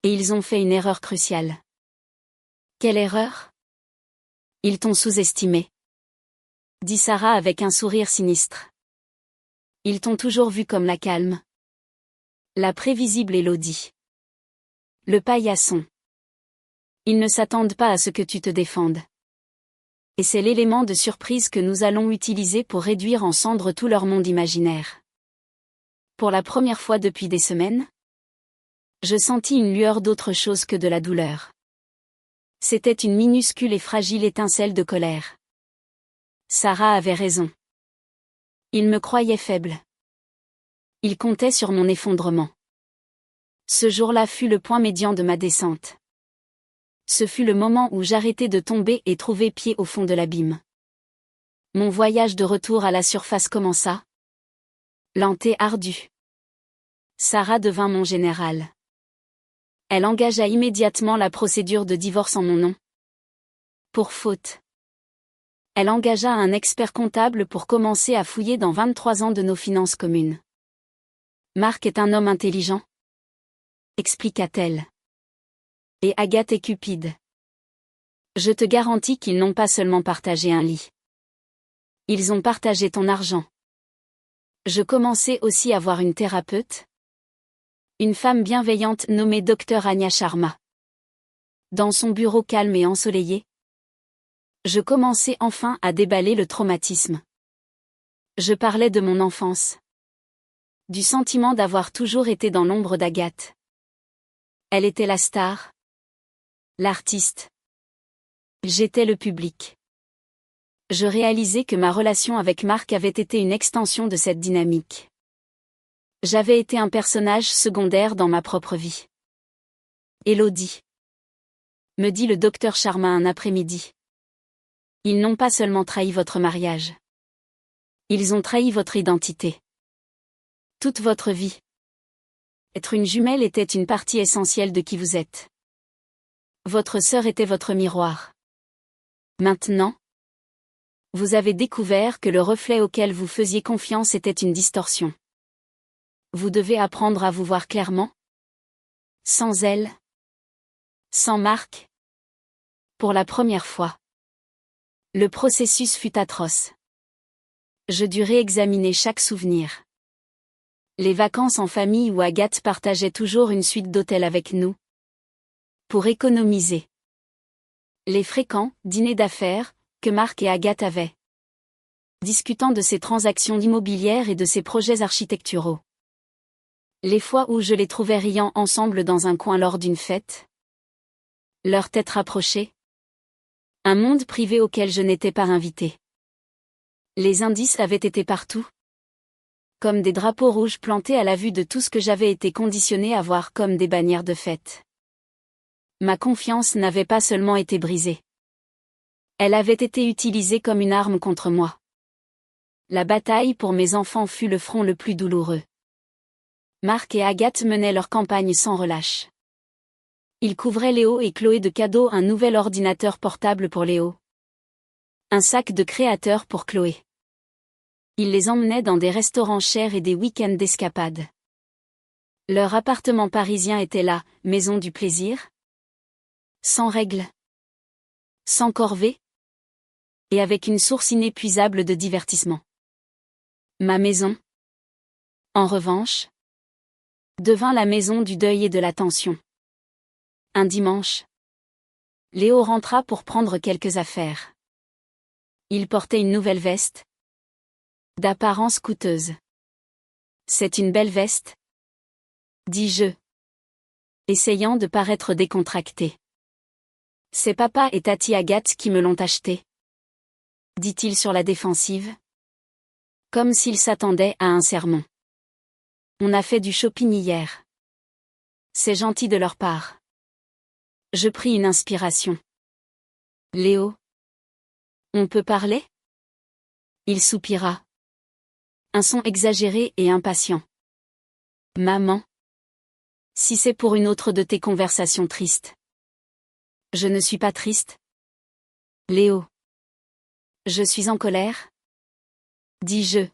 S1: Et ils ont fait une erreur cruciale. Quelle erreur? Ils t'ont sous-estimé. Dit Sarah avec un sourire sinistre. Ils t'ont toujours vu comme la calme. La prévisible Élodie. Le paillasson. Ils ne s'attendent pas à ce que tu te défendes. Et c'est l'élément de surprise que nous allons utiliser pour réduire en cendres tout leur monde imaginaire. Pour la première fois depuis des semaines, je sentis une lueur d'autre chose que de la douleur. C'était une minuscule et fragile étincelle de colère. Sarah avait raison. Il me croyait faible. Il comptait sur mon effondrement. Ce jour-là fut le point médian de ma descente. Ce fut le moment où j'arrêtai de tomber et trouvai pied au fond de l'abîme. Mon voyage de retour à la surface commença. Lent et ardu. Sarah devint mon général. Elle engagea immédiatement la procédure de divorce en mon nom. Pour faute. Elle engagea un expert comptable pour commencer à fouiller dans 23 ans de nos finances communes. Marc est un homme intelligent, expliqua-t-elle. Et Agathe est cupide. Je te garantis qu'ils n'ont pas seulement partagé un lit. Ils ont partagé ton argent. Je commençais aussi à voir une thérapeute. Une femme bienveillante nommée Dr Anya Sharma. Dans son bureau calme et ensoleillé, je commençais enfin à déballer le traumatisme. Je parlais de mon enfance. Du sentiment d'avoir toujours été dans l'ombre d'Agathe. Elle était la star. L'artiste. J'étais le public. Je réalisais que ma relation avec Marc avait été une extension de cette dynamique. J'avais été un personnage secondaire dans ma propre vie. Élodie. Me dit le docteur Sharma un après-midi. Ils n'ont pas seulement trahi votre mariage. Ils ont trahi votre identité. Toute votre vie. Être une jumelle était une partie essentielle de qui vous êtes. Votre sœur était votre miroir. Maintenant, vous avez découvert que le reflet auquel vous faisiez confiance était une distorsion. Vous devez apprendre à vous voir clairement. Sans elle. Sans Marc. Pour la première fois. Le processus fut atroce. Je dus réexaminer chaque souvenir. Les vacances en famille où Agathe partageait toujours une suite d'hôtels avec nous. Pour économiser. Les fréquents dîners d'affaires que Marc et Agathe avaient. Discutant de ses transactions immobilières et de ses projets architecturaux. Les fois où je les trouvais riant ensemble dans un coin lors d'une fête. Leurs têtes rapprochées. Un monde privé auquel je n'étais pas invité. Les indices avaient été partout. Comme des drapeaux rouges plantés à la vue de tout ce que j'avais été conditionné à voir comme des bannières de fête. Ma confiance n'avait pas seulement été brisée. Elle avait été utilisée comme une arme contre moi. La bataille pour mes enfants fut le front le plus douloureux. Marc et Agathe menaient leur campagne sans relâche. Ils couvraient Léo et Chloé de cadeaux, un nouvel ordinateur portable pour Léo. Un sac de créateur pour Chloé. Ils les emmenaient dans des restaurants chers et des week-ends d'escapade. Leur appartement parisien était la maison du plaisir. Sans règles. Sans corvée. Et avec une source inépuisable de divertissement. Ma maison, en revanche, devint la maison du deuil et de l'attention. Un dimanche, Léo rentra pour prendre quelques affaires. Il portait une nouvelle veste, d'apparence coûteuse. C'est une belle veste, dis-je, essayant de paraître décontracté. C'est papa et Tati Agathe qui me l'ont acheté, dit-il sur la défensive, comme s'il s'attendait à un sermon. On a fait du shopping hier. C'est gentil de leur part. » Je pris une inspiration. Léo, On peut parler? Il soupira. Un son exagéré et impatient. Maman. Si c'est pour une autre de tes conversations tristes. Je ne suis pas triste. Léo. Je suis en colère? Dis-je.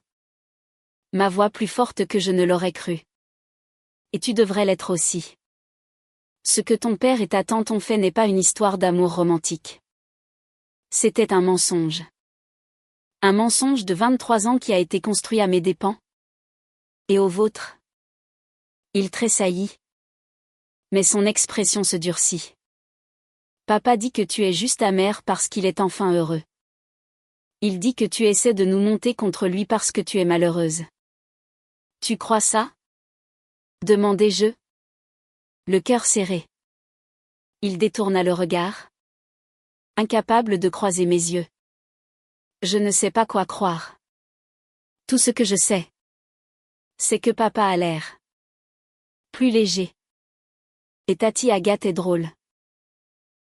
S1: Ma voix plus forte que je ne l'aurais cru. Et tu devrais l'être aussi. Ce que ton père et ta tante ont fait n'est pas une histoire d'amour romantique. C'était un mensonge. Un mensonge de 23 ans qui a été construit à mes dépens. Et aux vôtres. Il tressaillit. Mais son expression se durcit. Papa dit que tu es juste amère parce qu'il est enfin heureux. Il dit que tu essaies de nous monter contre lui parce que tu es malheureuse. Tu crois ça? Demandai-je. Le cœur serré. Il détourna le regard. Incapable de croiser mes yeux. Je ne sais pas quoi croire. Tout ce que je sais, c'est que papa a l'air plus léger. Et Tati Agathe est drôle.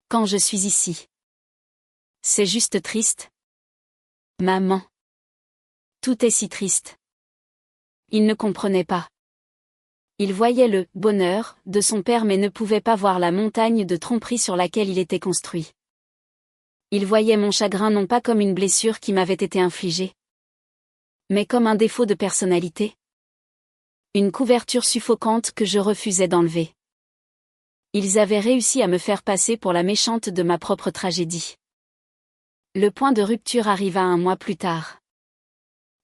S1: Quand je suis ici. C'est juste triste. Maman. Tout est si triste. Il ne comprenait pas. Il voyait le bonheur de son père mais ne pouvait pas voir la montagne de tromperie sur laquelle il était construit. Il voyait mon chagrin non pas comme une blessure qui m'avait été infligée, mais comme un défaut de personnalité. Une couverture suffocante que je refusais d'enlever. Ils avaient réussi à me faire passer pour la méchante de ma propre tragédie. Le point de rupture arriva 1 mois plus tard.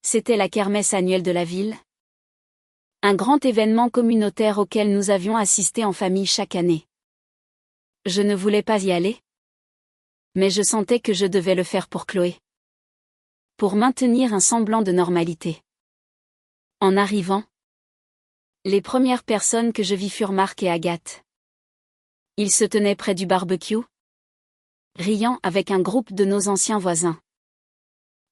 S1: C'était la kermesse annuelle de la ville. Un grand événement communautaire auquel nous avions assisté en famille chaque année. Je ne voulais pas y aller. Mais je sentais que je devais le faire pour Chloé. Pour maintenir un semblant de normalité. En arrivant, les premières personnes que je vis furent Marc et Agathe. Ils se tenaient près du barbecue, riant avec un groupe de nos anciens voisins.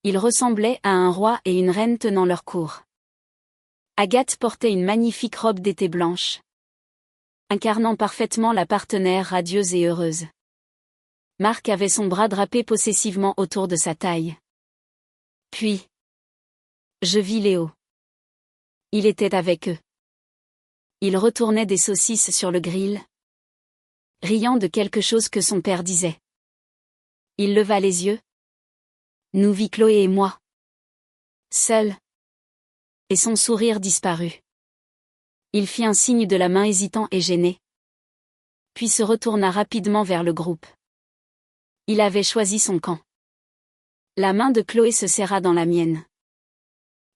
S1: Ils ressemblaient à un roi et une reine tenant leur cour. Agathe portait une magnifique robe d'été blanche, incarnant parfaitement la partenaire radieuse et heureuse. Marc avait son bras drapé possessivement autour de sa taille. Puis, je vis Léo. Il était avec eux. Il retournait des saucisses sur le grill, riant de quelque chose que son père disait. Il leva les yeux. Nous vit Chloé et moi. Seuls. Et son sourire disparut. Il fit un signe de la main hésitant et gêné. Puis se retourna rapidement vers le groupe. Il avait choisi son camp. La main de Chloé se serra dans la mienne.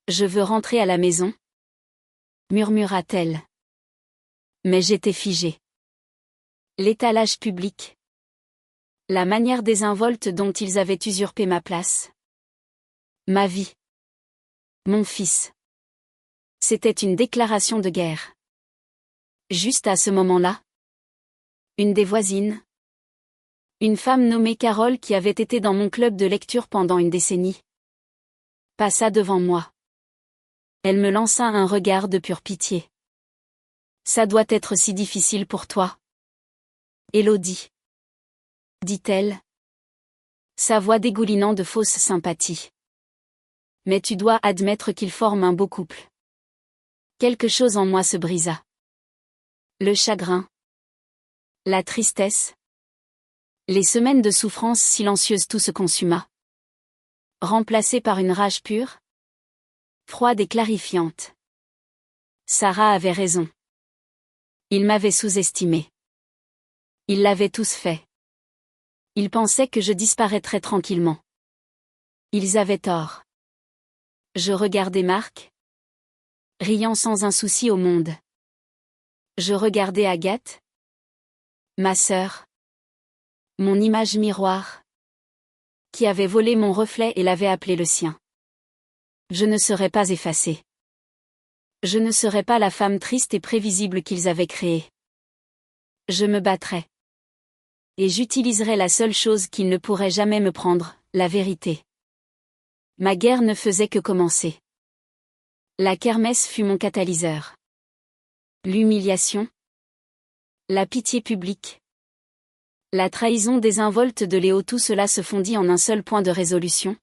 S1: Je veux rentrer à la maison, murmura-t-elle. Mais j'étais figée. L'étalage public. La manière désinvolte dont ils avaient usurpé ma place. Ma vie. Mon fils. C'était une déclaration de guerre. Juste à ce moment-là, une des voisines, une femme nommée Carole qui avait été dans mon club de lecture pendant une décennie, passa devant moi. Elle me lança un regard de pure pitié. Ça doit être si difficile pour toi. Élodie. Dit-elle. Sa voix dégoulinant de fausse sympathie. Mais tu dois admettre qu'ils forment un beau couple. Quelque chose en moi se brisa. Le chagrin. La tristesse. Les semaines de souffrance silencieuse tout se consuma. Remplacé par une rage pure. Froide et clarifiante. Sarah avait raison. Ils m'avaient sous-estimé. Ils l'avaient tous fait. Ils pensaient que je disparaîtrais tranquillement. Ils avaient tort. Je regardais Marc, riant sans un souci au monde. Je regardais Agathe, ma sœur, mon image miroir, qui avait volé mon reflet et l'avait appelé le sien. Je ne serais pas effacée. Je ne serais pas la femme triste et prévisible qu'ils avaient créée. Je me battrais. Et j'utiliserais la seule chose qu'ils ne pourraient jamais me prendre, la vérité. Ma guerre ne faisait que commencer. La kermesse fut mon catalyseur. L'humiliation. La pitié publique. La trahison désinvolte de Léo, tout cela se fondit en un seul point de résolution.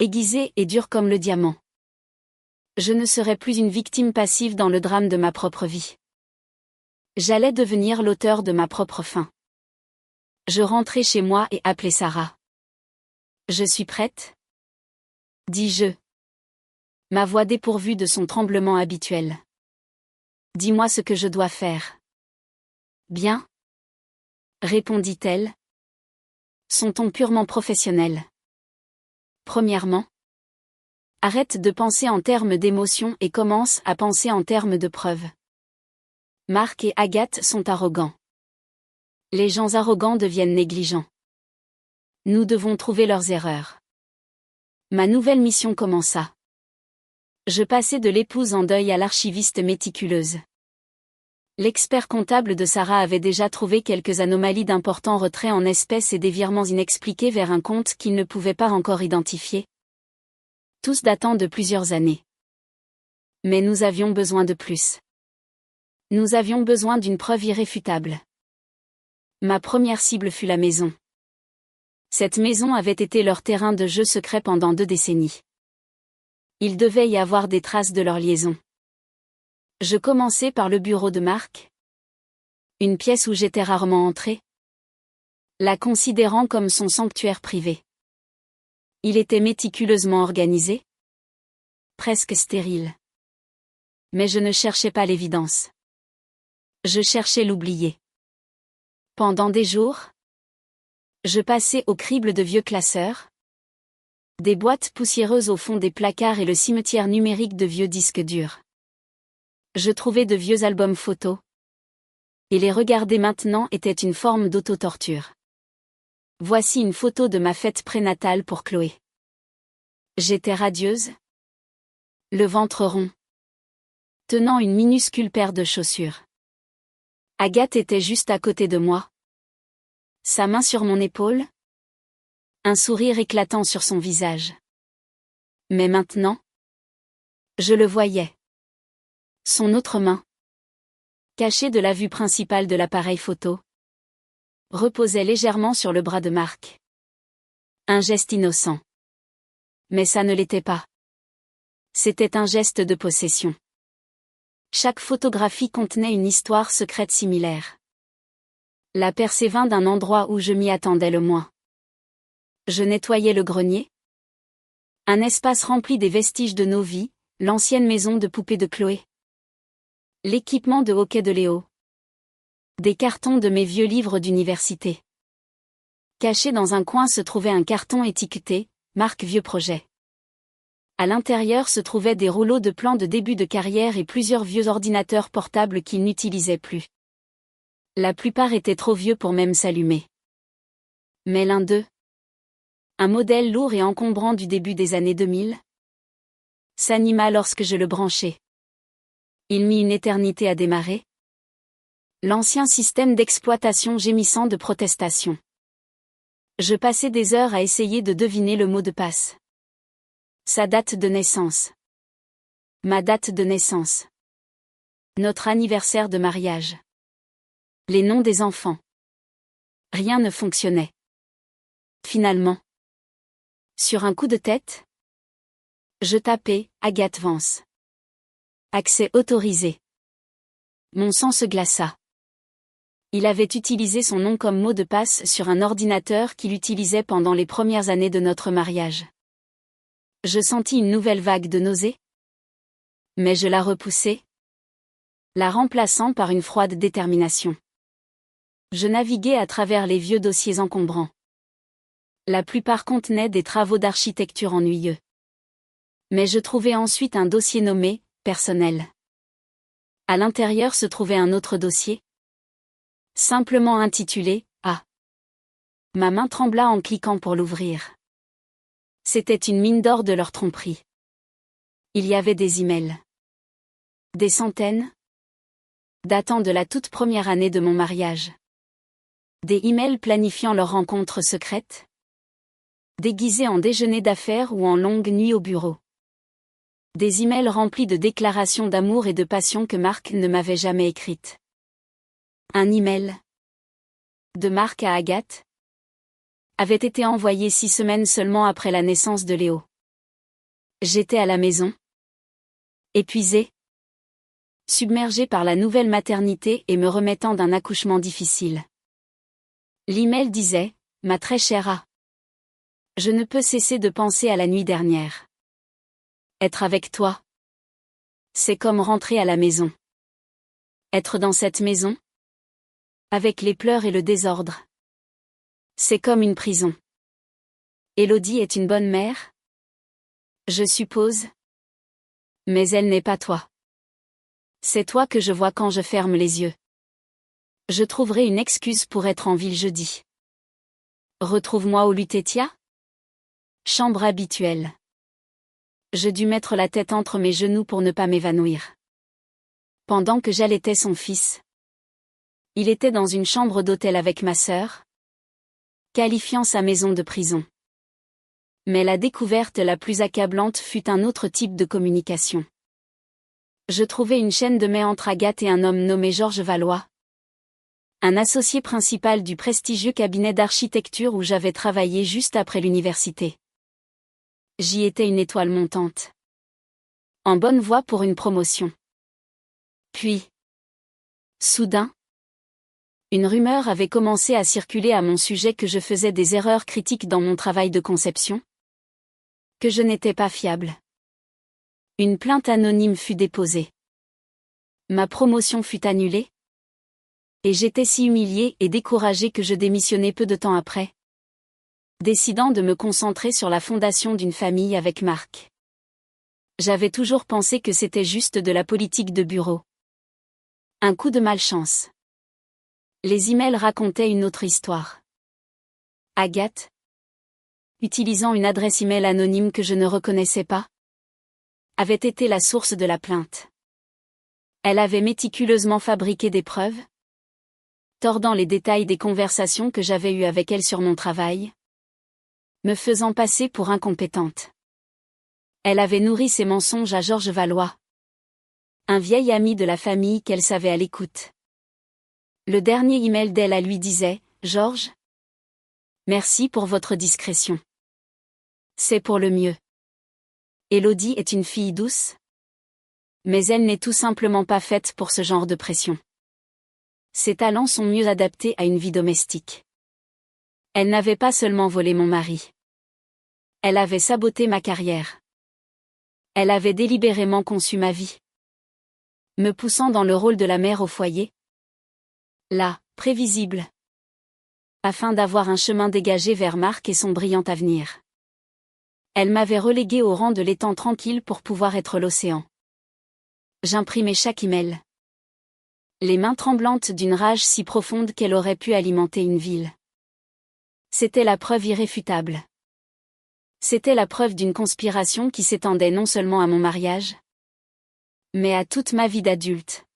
S1: Aiguisé et dur comme le diamant. Je ne serais plus une victime passive dans le drame de ma propre vie. J'allais devenir l'auteur de ma propre fin. Je rentrai chez moi et appelai Sarah. Je suis prête, dis-je. Ma voix dépourvue de son tremblement habituel. Dis-moi ce que je dois faire. Bien, répondit-elle. Son ton purement professionnel. Premièrement, arrête de penser en termes d'émotions et commence à penser en termes de preuves. Marc et Agathe sont arrogants. Les gens arrogants deviennent négligents. Nous devons trouver leurs erreurs. Ma nouvelle mission commença. Je passai de l'épouse en deuil à l'archiviste méticuleuse. L'expert comptable de Sarah avait déjà trouvé quelques anomalies d'importants retraits en espèces et des virements inexpliqués vers un compte qu'il ne pouvait pas encore identifier. Tous datant de plusieurs années. Mais nous avions besoin de plus. Nous avions besoin d'une preuve irréfutable. Ma première cible fut la maison. Cette maison avait été leur terrain de jeu secret pendant 2 décennies. Il devait y avoir des traces de leur liaison. Je commençai par le bureau de Marc. Une pièce où j'étais rarement entré. La considérant comme son sanctuaire privé. Il était méticuleusement organisé. Presque stérile. Mais je ne cherchais pas l'évidence. Je cherchais l'oublié. Pendant des jours, je passais au crible de vieux classeurs. Des boîtes poussiéreuses au fond des placards et le cimetière numérique de vieux disques durs. Je trouvais de vieux albums photos. Et les regarder maintenant était une forme d'auto-torture. Voici une photo de ma fête prénatale pour Chloé. J'étais radieuse. Le ventre rond. Tenant une minuscule paire de chaussures. Agathe était juste à côté de moi. Sa main sur mon épaule. Un sourire éclatant sur son visage. Mais maintenant, je le voyais. Son autre main, cachée de la vue principale de l'appareil photo, reposait légèrement sur le bras de Marc. Un geste innocent. Mais ça ne l'était pas. C'était un geste de possession. Chaque photographie contenait une histoire secrète similaire. La percée vint d'un endroit où je m'y attendais le moins. Je nettoyais le grenier. Un espace rempli des vestiges de nos vies, l'ancienne maison de poupée de Chloé. L'équipement de hockey de Léo. Des cartons de mes vieux livres d'université. Caché dans un coin se trouvait un carton étiqueté « Marque Vieux Projet ». À l'intérieur se trouvaient des rouleaux de plans de début de carrière et plusieurs vieux ordinateurs portables qu'il n'utilisait plus. La plupart étaient trop vieux pour même s'allumer. Mais l'un d'eux, un modèle lourd et encombrant du début des années 2000, s'anima lorsque je le branchai. Il mit une éternité à démarrer. L'ancien système d'exploitation gémissant de protestation. Je passais des heures à essayer de deviner le mot de passe. Sa date de naissance. Ma date de naissance. Notre anniversaire de mariage. Les noms des enfants. Rien ne fonctionnait. Finalement. Sur un coup de tête, je tapais « Agathe Vance ». Accès autorisé. Mon sang se glaça. Il avait utilisé son nom comme mot de passe sur un ordinateur qu'il utilisait pendant les premières années de notre mariage. Je sentis une nouvelle vague de nausée. Mais je la repoussai, la remplaçant par une froide détermination. Je naviguai à travers les vieux dossiers encombrants. La plupart contenaient des travaux d'architecture ennuyeux. Mais je trouvai ensuite un dossier nommé « Personnel ». À l'intérieur se trouvait un autre dossier, simplement intitulé « A ». Ma main trembla en cliquant pour l'ouvrir. C'était une mine d'or de leur tromperie. Il y avait des emails. Des centaines. Datant de la toute première année de mon mariage. Des emails planifiant leur rencontre secrète. Déguisés en déjeuner d'affaires ou en longue nuit au bureau. Des emails remplis de déclarations d'amour et de passion que Marc ne m'avait jamais écrites. Un email de Marc à Agathe avait été envoyé 6 semaines seulement après la naissance de Léo. J'étais à la maison, épuisée, submergée par la nouvelle maternité et me remettant d'un accouchement difficile. L'email disait « Ma très chère A. Je ne peux cesser de penser à la nuit dernière. Être avec toi, c'est comme rentrer à la maison. Être dans cette maison, avec les pleurs et le désordre, c'est comme une prison. Élodie est une bonne mère? Je suppose. Mais elle n'est pas toi. C'est toi que je vois quand je ferme les yeux. Je trouverai une excuse pour être en ville jeudi. Retrouve-moi au Lutetia? Chambre habituelle. Je dus mettre la tête entre mes genoux pour ne pas m'évanouir. Pendant que j'allaitais son fils. Il était dans une chambre d'hôtel avec ma sœur, qualifiant sa maison de prison. Mais la découverte la plus accablante fut un autre type de communication. Je trouvai une chaîne de mai entre Agathe et un homme nommé Georges Valois, un associé principal du prestigieux cabinet d'architecture où j'avais travaillé juste après l'université. J'y étais une étoile montante. En bonne voie pour une promotion. Puis, soudain, une rumeur avait commencé à circuler à mon sujet que je faisais des erreurs critiques dans mon travail de conception, que je n'étais pas fiable. Une plainte anonyme fut déposée. Ma promotion fut annulée. Et j'étais si humiliée et découragée que je démissionnai peu de temps après, décidant de me concentrer sur la fondation d'une famille avec Marc. J'avais toujours pensé que c'était juste de la politique de bureau. Un coup de malchance. Les emails racontaient une autre histoire. Agathe, utilisant une adresse email anonyme que je ne reconnaissais pas, avait été la source de la plainte. Elle avait méticuleusement fabriqué des preuves, tordant les détails des conversations que j'avais eues avec elle sur mon travail, me faisant passer pour incompétente. Elle avait nourri ses mensonges à Georges Valois, un vieil ami de la famille qu'elle savait à l'écoute. Le dernier email d'elle à lui disait « Georges, merci pour votre discrétion. C'est pour le mieux. Élodie est une fille douce, mais elle n'est tout simplement pas faite pour ce genre de pression. Ses talents sont mieux adaptés à une vie domestique. Elle n'avait pas seulement volé mon mari. Elle avait saboté ma carrière. Elle avait délibérément conçu ma vie, me poussant dans le rôle de la mère au foyer. Là, prévisible. Afin d'avoir un chemin dégagé vers Marc et son brillant avenir. Elle m'avait relégué au rang de l'étang tranquille pour pouvoir être l'océan. J'imprimais chaque email. Les mains tremblantes d'une rage si profonde qu'elle aurait pu alimenter une ville. C'était la preuve irréfutable. C'était la preuve d'une conspiration qui s'étendait non seulement à mon mariage, mais à toute ma vie d'adulte.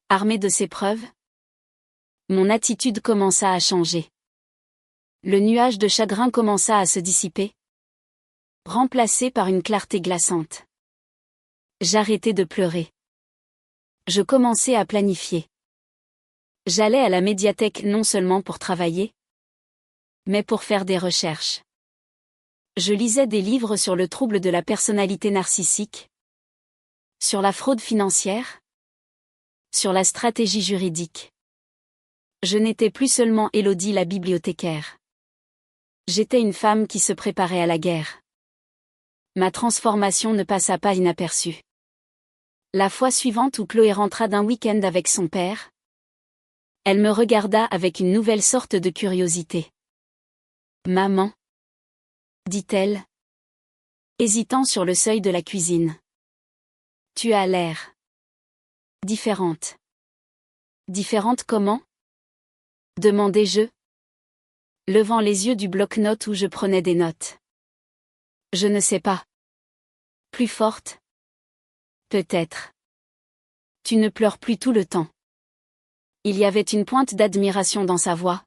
S1: Armée de ces preuves, mon attitude commença à changer. Le nuage de chagrin commença à se dissiper, remplacé par une clarté glaçante. J'arrêtai de pleurer. Je commençai à planifier. J'allais à la médiathèque non seulement pour travailler, mais pour faire des recherches. Je lisais des livres sur le trouble de la personnalité narcissique, sur la fraude financière, sur la stratégie juridique. Je n'étais plus seulement Élodie la bibliothécaire. J'étais une femme qui se préparait à la guerre. Ma transformation ne passa pas inaperçue. La fois suivante où Chloé rentra d'un week-end avec son père, elle me regarda avec une nouvelle sorte de curiosité. « Maman » dit-elle, hésitant sur le seuil de la cuisine. « Tu as l'air différente. » « Différente comment ?» demandai-je, levant les yeux du bloc-notes où je prenais des notes. « Je ne sais pas. Plus forte ? Peut-être. Tu ne pleures plus tout le temps. » Il y avait une pointe d'admiration dans sa voix,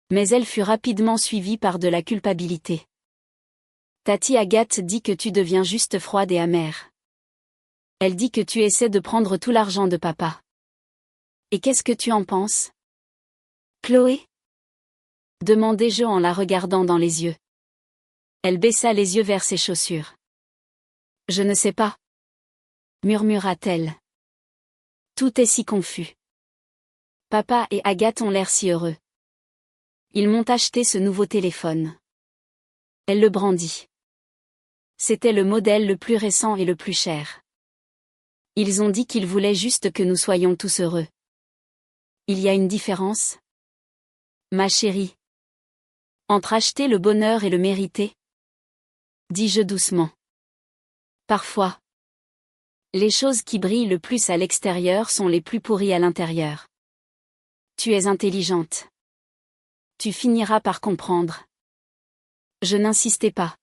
S1: mais elle fut rapidement suivie par de la culpabilité. Tati Agathe dit que tu deviens juste froide et amère. Elle dit que tu essaies de prendre tout l'argent de papa. Et qu'est-ce que tu en penses ? Chloé? Demandai-je en la regardant dans les yeux. Elle baissa les yeux vers ses chaussures. Je ne sais pas, murmura-t-elle. Tout est si confus. Papa et Agathe ont l'air si heureux. Ils m'ont acheté ce nouveau téléphone. Elle le brandit. C'était le modèle le plus récent et le plus cher. Ils ont dit qu'ils voulaient juste que nous soyons tous heureux. Il y a une différence, ma chérie, entre acheter le bonheur et le mériter, dis-je doucement. Parfois, les choses qui brillent le plus à l'extérieur sont les plus pourries à l'intérieur. Tu es intelligente. Tu finiras par comprendre. Je n'insistais pas.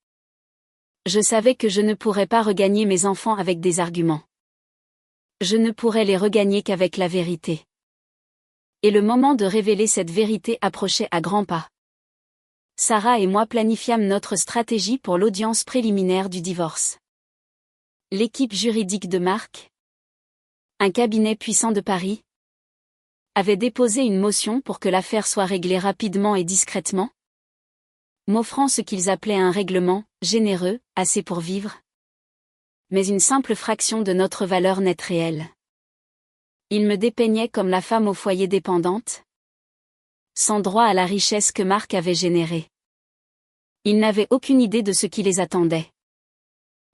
S1: Je savais que je ne pourrais pas regagner mes enfants avec des arguments. Je ne pourrais les regagner qu'avec la vérité. Et le moment de révéler cette vérité approchait à grands pas. Sarah et moi planifiâmes notre stratégie pour l'audience préliminaire du divorce. L'équipe juridique de Marc, un cabinet puissant de Paris, avait déposé une motion pour que l'affaire soit réglée rapidement et discrètement, m'offrant ce qu'ils appelaient un règlement, généreux, assez pour vivre, mais une simple fraction de notre valeur nette réelle. Ils me dépeignaient comme la femme au foyer dépendante, sans droit à la richesse que Marc avait générée. Ils n'avaient aucune idée de ce qui les attendait.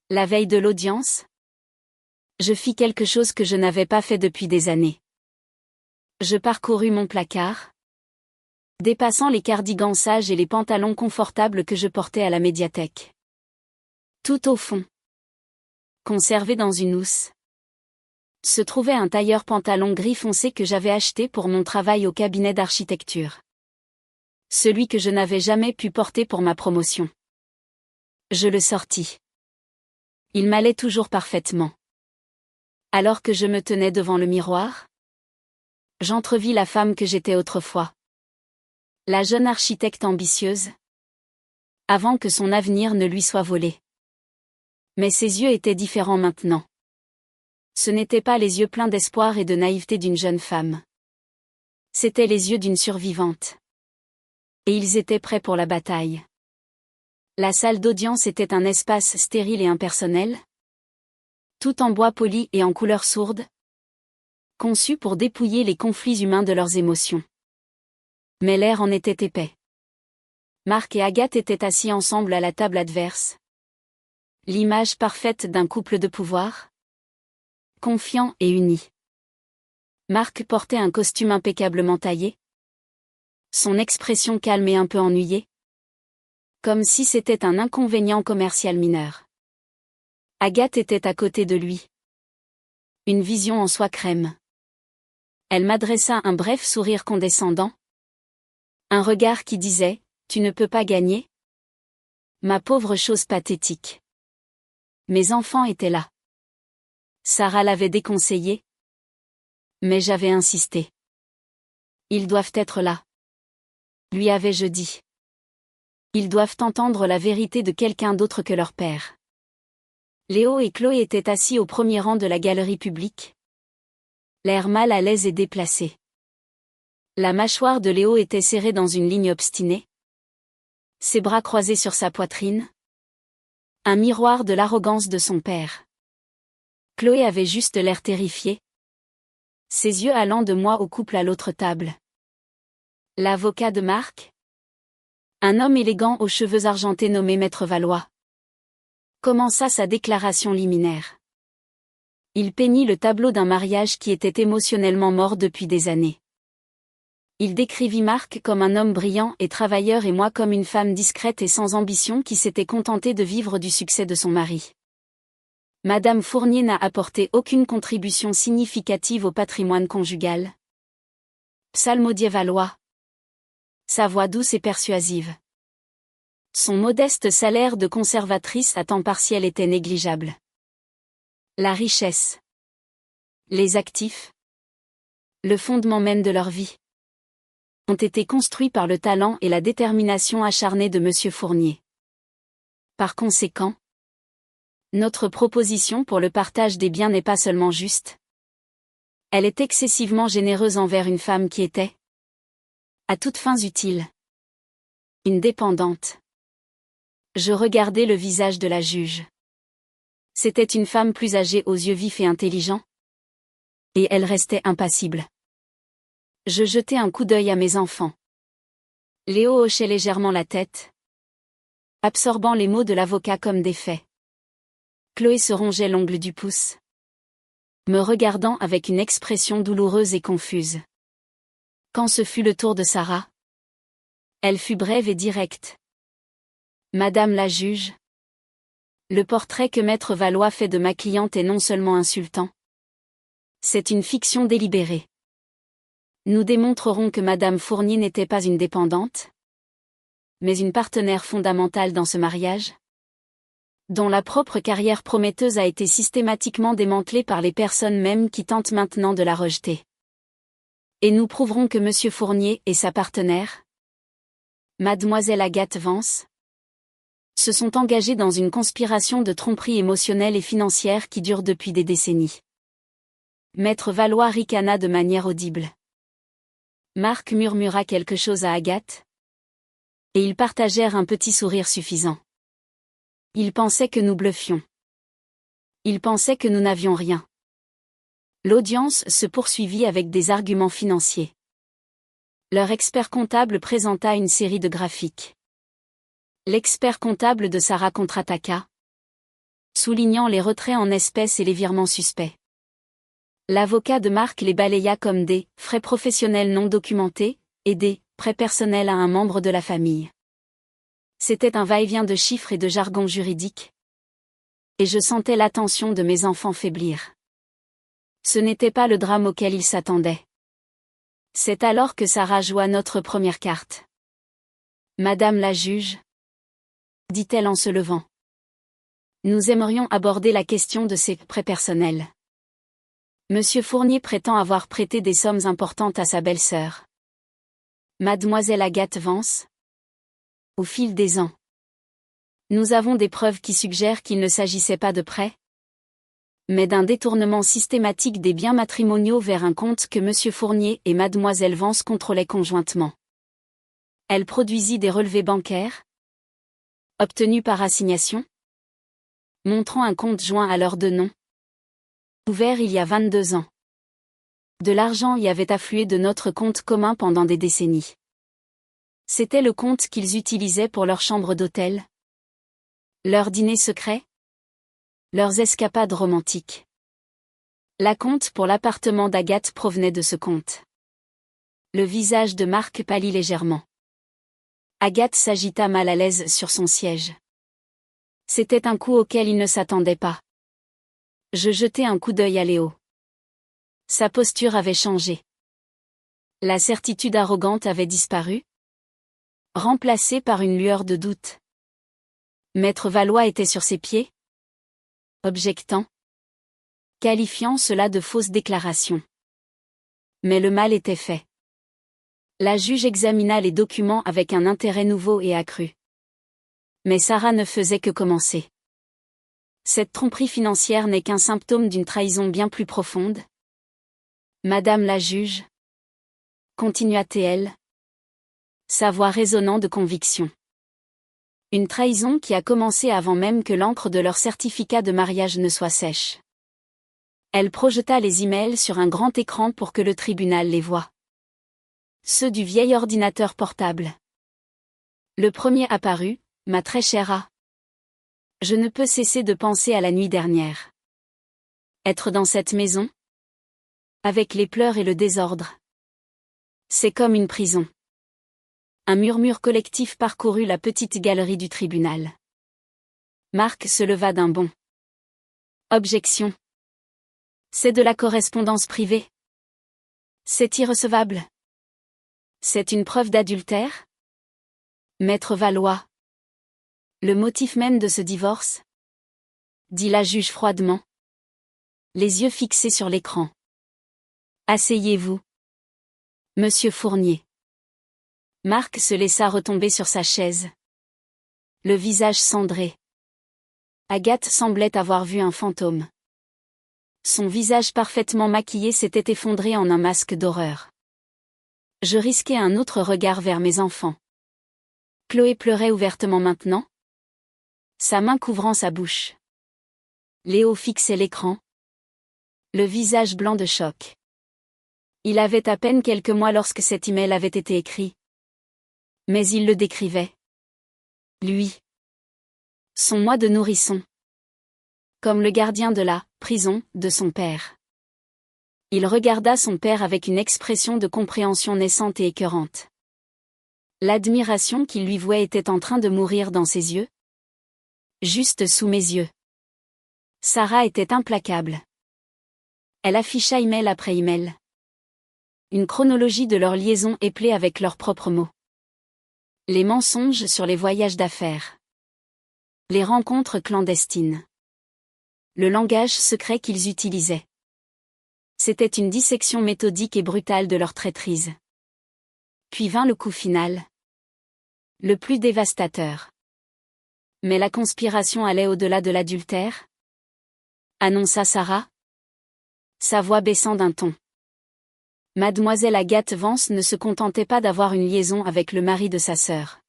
S1: La veille de l'audience, je fis quelque chose que je n'avais pas fait depuis des années. Je parcourus mon placard, dépassant les cardigans sages et les pantalons confortables que je portais à la médiathèque. Tout au fond, conservé dans une housse, se trouvait un tailleur pantalon gris foncé que j'avais acheté pour mon travail au cabinet d'architecture. Celui que je n'avais jamais pu porter pour ma promotion. Je le sortis. Il m'allait toujours parfaitement. Alors que je me tenais devant le miroir, j'entrevis la femme que j'étais autrefois. La jeune architecte ambitieuse. Avant que son avenir ne lui soit volé. Mais ses yeux étaient différents maintenant. Ce n'étaient pas les yeux pleins d'espoir et de naïveté d'une jeune femme. C'étaient les yeux d'une survivante. Et ils étaient prêts pour la bataille. La salle d'audience était un espace stérile et impersonnel, tout en bois poli et en couleurs sourdes, conçu pour dépouiller les conflits humains de leurs émotions. Mais l'air en était épais. Marc et Agathe étaient assis ensemble à la table adverse. L'image parfaite d'un couple de pouvoir, confiant et uni. Marc portait un costume impeccablement taillé, son expression calme et un peu ennuyée, comme si c'était un inconvénient commercial mineur. Agathe était à côté de lui. Une vision en soie crème. Elle m'adressa un bref sourire condescendant. Un regard qui disait « Tu ne peux pas gagner ?» Ma pauvre chose pathétique. Mes enfants étaient là. Sarah l'avait déconseillé. Mais j'avais insisté. Ils doivent être là. Lui avais-je dit. Ils doivent entendre la vérité de quelqu'un d'autre que leur père. Léo et Chloé étaient assis au premier rang de la galerie publique. L'air mal à l'aise et déplacé. La mâchoire de Léo était serrée dans une ligne obstinée. Ses bras croisés sur sa poitrine. Un miroir de l'arrogance de son père. Chloé avait juste l'air terrifiée. Ses yeux allant de moi au couple à l'autre table. L'avocat de Marc. Un homme élégant aux cheveux argentés nommé Maître Valois. Commença sa déclaration liminaire. Il peignit le tableau d'un mariage qui était émotionnellement mort depuis des années. Il décrivit Marc comme un homme brillant et travailleur et moi comme une femme discrète et sans ambition qui s'était contentée de vivre du succès de son mari. Madame Fournier n'a apporté aucune contribution significative au patrimoine conjugal. Psalmodiait Valois. Sa voix douce et persuasive. Son modeste salaire de conservatrice à temps partiel était négligeable. La richesse. Les actifs. Le fondement même de leur vie. Ont été construits par le talent et la détermination acharnée de Monsieur Fournier. Par conséquent, notre proposition pour le partage des biens n'est pas seulement juste. Elle est excessivement généreuse envers une femme qui était À toutes fins utiles. Une dépendante. Je regardais le visage de la juge. C'était une femme plus âgée aux yeux vifs et intelligents. Et elle restait impassible. Je jetai un coup d'œil à mes enfants. Léo hochait légèrement la tête, absorbant les mots de l'avocat comme des faits. Chloé se rongeait l'ongle du pouce, me regardant avec une expression douloureuse et confuse. Quand ce fut le tour de Sarah, elle fut brève et directe. Madame la juge, le portrait que Maître Valois fait de ma cliente est non seulement insultant. C'est une fiction délibérée. Nous démontrerons que Madame Fournier n'était pas une dépendante, mais une partenaire fondamentale dans ce mariage, dont la propre carrière prometteuse a été systématiquement démantelée par les personnes mêmes qui tentent maintenant de la rejeter. Et nous prouverons que Monsieur Fournier et sa partenaire, Mademoiselle Agathe Vance, se sont engagés dans une conspiration de tromperie émotionnelle et financière qui dure depuis des décennies. Maître Valois ricana de manière audible. Marc murmura quelque chose à Agathe, et ils partagèrent un petit sourire suffisant. Ils pensaient que nous bluffions. Ils pensaient que nous n'avions rien. L'audience se poursuivit avec des arguments financiers. Leur expert comptable présenta une série de graphiques. L'expert comptable de Sarah contre-attaqua, soulignant les retraits en espèces et les virements suspects. L'avocat de Marc les balaya comme des « frais professionnels non documentés » et des « prêts personnels à un membre de la famille ». C'était un va-et-vient de chiffres et de jargon juridique. Et je sentais l'attention de mes enfants faiblir. Ce n'était pas le drame auquel ils s'attendaient. C'est alors que Sarah joua notre première carte. « Madame la juge » dit-elle en se levant. Nous aimerions aborder la question de ces prêts personnels. Monsieur Fournier prétend avoir prêté des sommes importantes à sa belle-sœur, Mademoiselle Agathe Vance. Au fil des ans, nous avons des preuves qui suggèrent qu'il ne s'agissait pas de prêts, mais d'un détournement systématique des biens matrimoniaux vers un compte que Monsieur Fournier et Mademoiselle Vance contrôlaient conjointement. Elle produisit des relevés bancaires, obtenus par assignation, montrant un compte joint à leurs deux noms, ouvert il y a 22 ans. De l'argent y avait afflué de notre compte commun pendant des décennies. C'était le compte qu'ils utilisaient pour leur chambre d'hôtel, leurs dîners secrets, leurs escapades romantiques. La compte pour l'appartement d'Agathe provenait de ce compte. Le visage de Marc pâlit légèrement. Agathe s'agita mal à l'aise sur son siège. C'était un coup auquel il ne s'attendait pas. Je jetai un coup d'œil à Léo. Sa posture avait changé. La certitude arrogante avait disparu, remplacée par une lueur de doute. Maître Valois était sur ses pieds, objectant, qualifiant cela de fausse déclaration. Mais le mal était fait. La juge examina les documents avec un intérêt nouveau et accru. Mais Sarah ne faisait que commencer. Cette tromperie financière n'est qu'un symptôme d'une trahison bien plus profonde. Madame la juge, continua-t-elle, sa voix résonnant de conviction. Une trahison qui a commencé avant même que l'encre de leur certificat de mariage ne soit sèche. Elle projeta les emails sur un grand écran pour que le tribunal les voie. Ceux du vieil ordinateur portable. Le premier apparut, ma très chère A. Je ne peux cesser de penser à la nuit dernière. Être dans cette maison, avec les pleurs et le désordre, c'est comme une prison. Un murmure collectif parcourut la petite galerie du tribunal. Marc se leva d'un bond. Objection. C'est de la correspondance privée. C'est irrecevable. C'est une preuve d'adultère? Maître Valois. Le motif même de ce divorce? Dit la juge froidement, les yeux fixés sur l'écran. Asseyez-vous. Monsieur Fournier. Marc se laissa retomber sur sa chaise. Le visage cendré. Agathe semblait avoir vu un fantôme. Son visage parfaitement maquillé s'était effondré en un masque d'horreur. Je risquais un autre regard vers mes enfants. Chloé pleurait ouvertement maintenant, sa main couvrant sa bouche. Léo fixait l'écran, le visage blanc de choc. Il avait à peine quelques mois lorsque cet email avait été écrit. Mais il le décrivait. Lui. Son moi de nourrisson. Comme le gardien de la prison de son père. Il regarda son père avec une expression de compréhension naissante et écœurante. L'admiration qu'il lui vouait était en train de mourir dans ses yeux. Juste sous mes yeux. Sarah était implacable. Elle afficha email après email. Une chronologie de leur liaison éplée avec leurs propres mots. Les mensonges sur les voyages d'affaires. Les rencontres clandestines. Le langage secret qu'ils utilisaient. C'était une dissection méthodique et brutale de leur traîtrise. Puis vint le coup final. Le plus dévastateur. Mais la conspiration allait au-delà de l'adultère, annonça Sarah, sa voix baissant d'un ton. Mademoiselle Agathe Vance ne se contentait pas d'avoir une liaison avec le mari de sa sœur.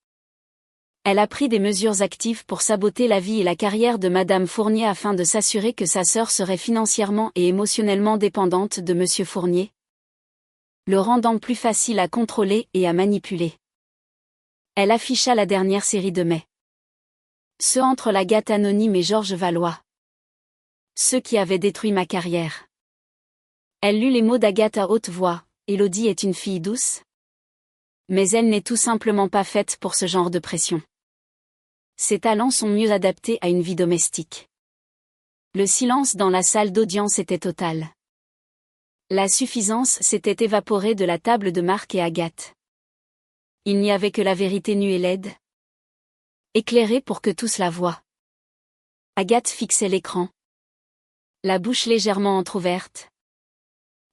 S1: Elle a pris des mesures actives pour saboter la vie et la carrière de Madame Fournier afin de s'assurer que sa sœur serait financièrement et émotionnellement dépendante de Monsieur Fournier, le rendant plus facile à contrôler et à manipuler. Elle afficha la dernière série de mai. Ceux entre l'Agathe anonyme et Georges Valois. Ceux qui avaient détruit ma carrière. Elle lut les mots d'Agathe à haute voix. Élodie est une fille douce. Mais elle n'est tout simplement pas faite pour ce genre de pression. Ses talents sont mieux adaptés à une vie domestique. Le silence dans la salle d'audience était total. La suffisance s'était évaporée de la table de Marc et Agathe. Il n'y avait que la vérité nue et laide, éclairée pour que tous la voient. Agathe fixait l'écran, la bouche légèrement entr'ouverte,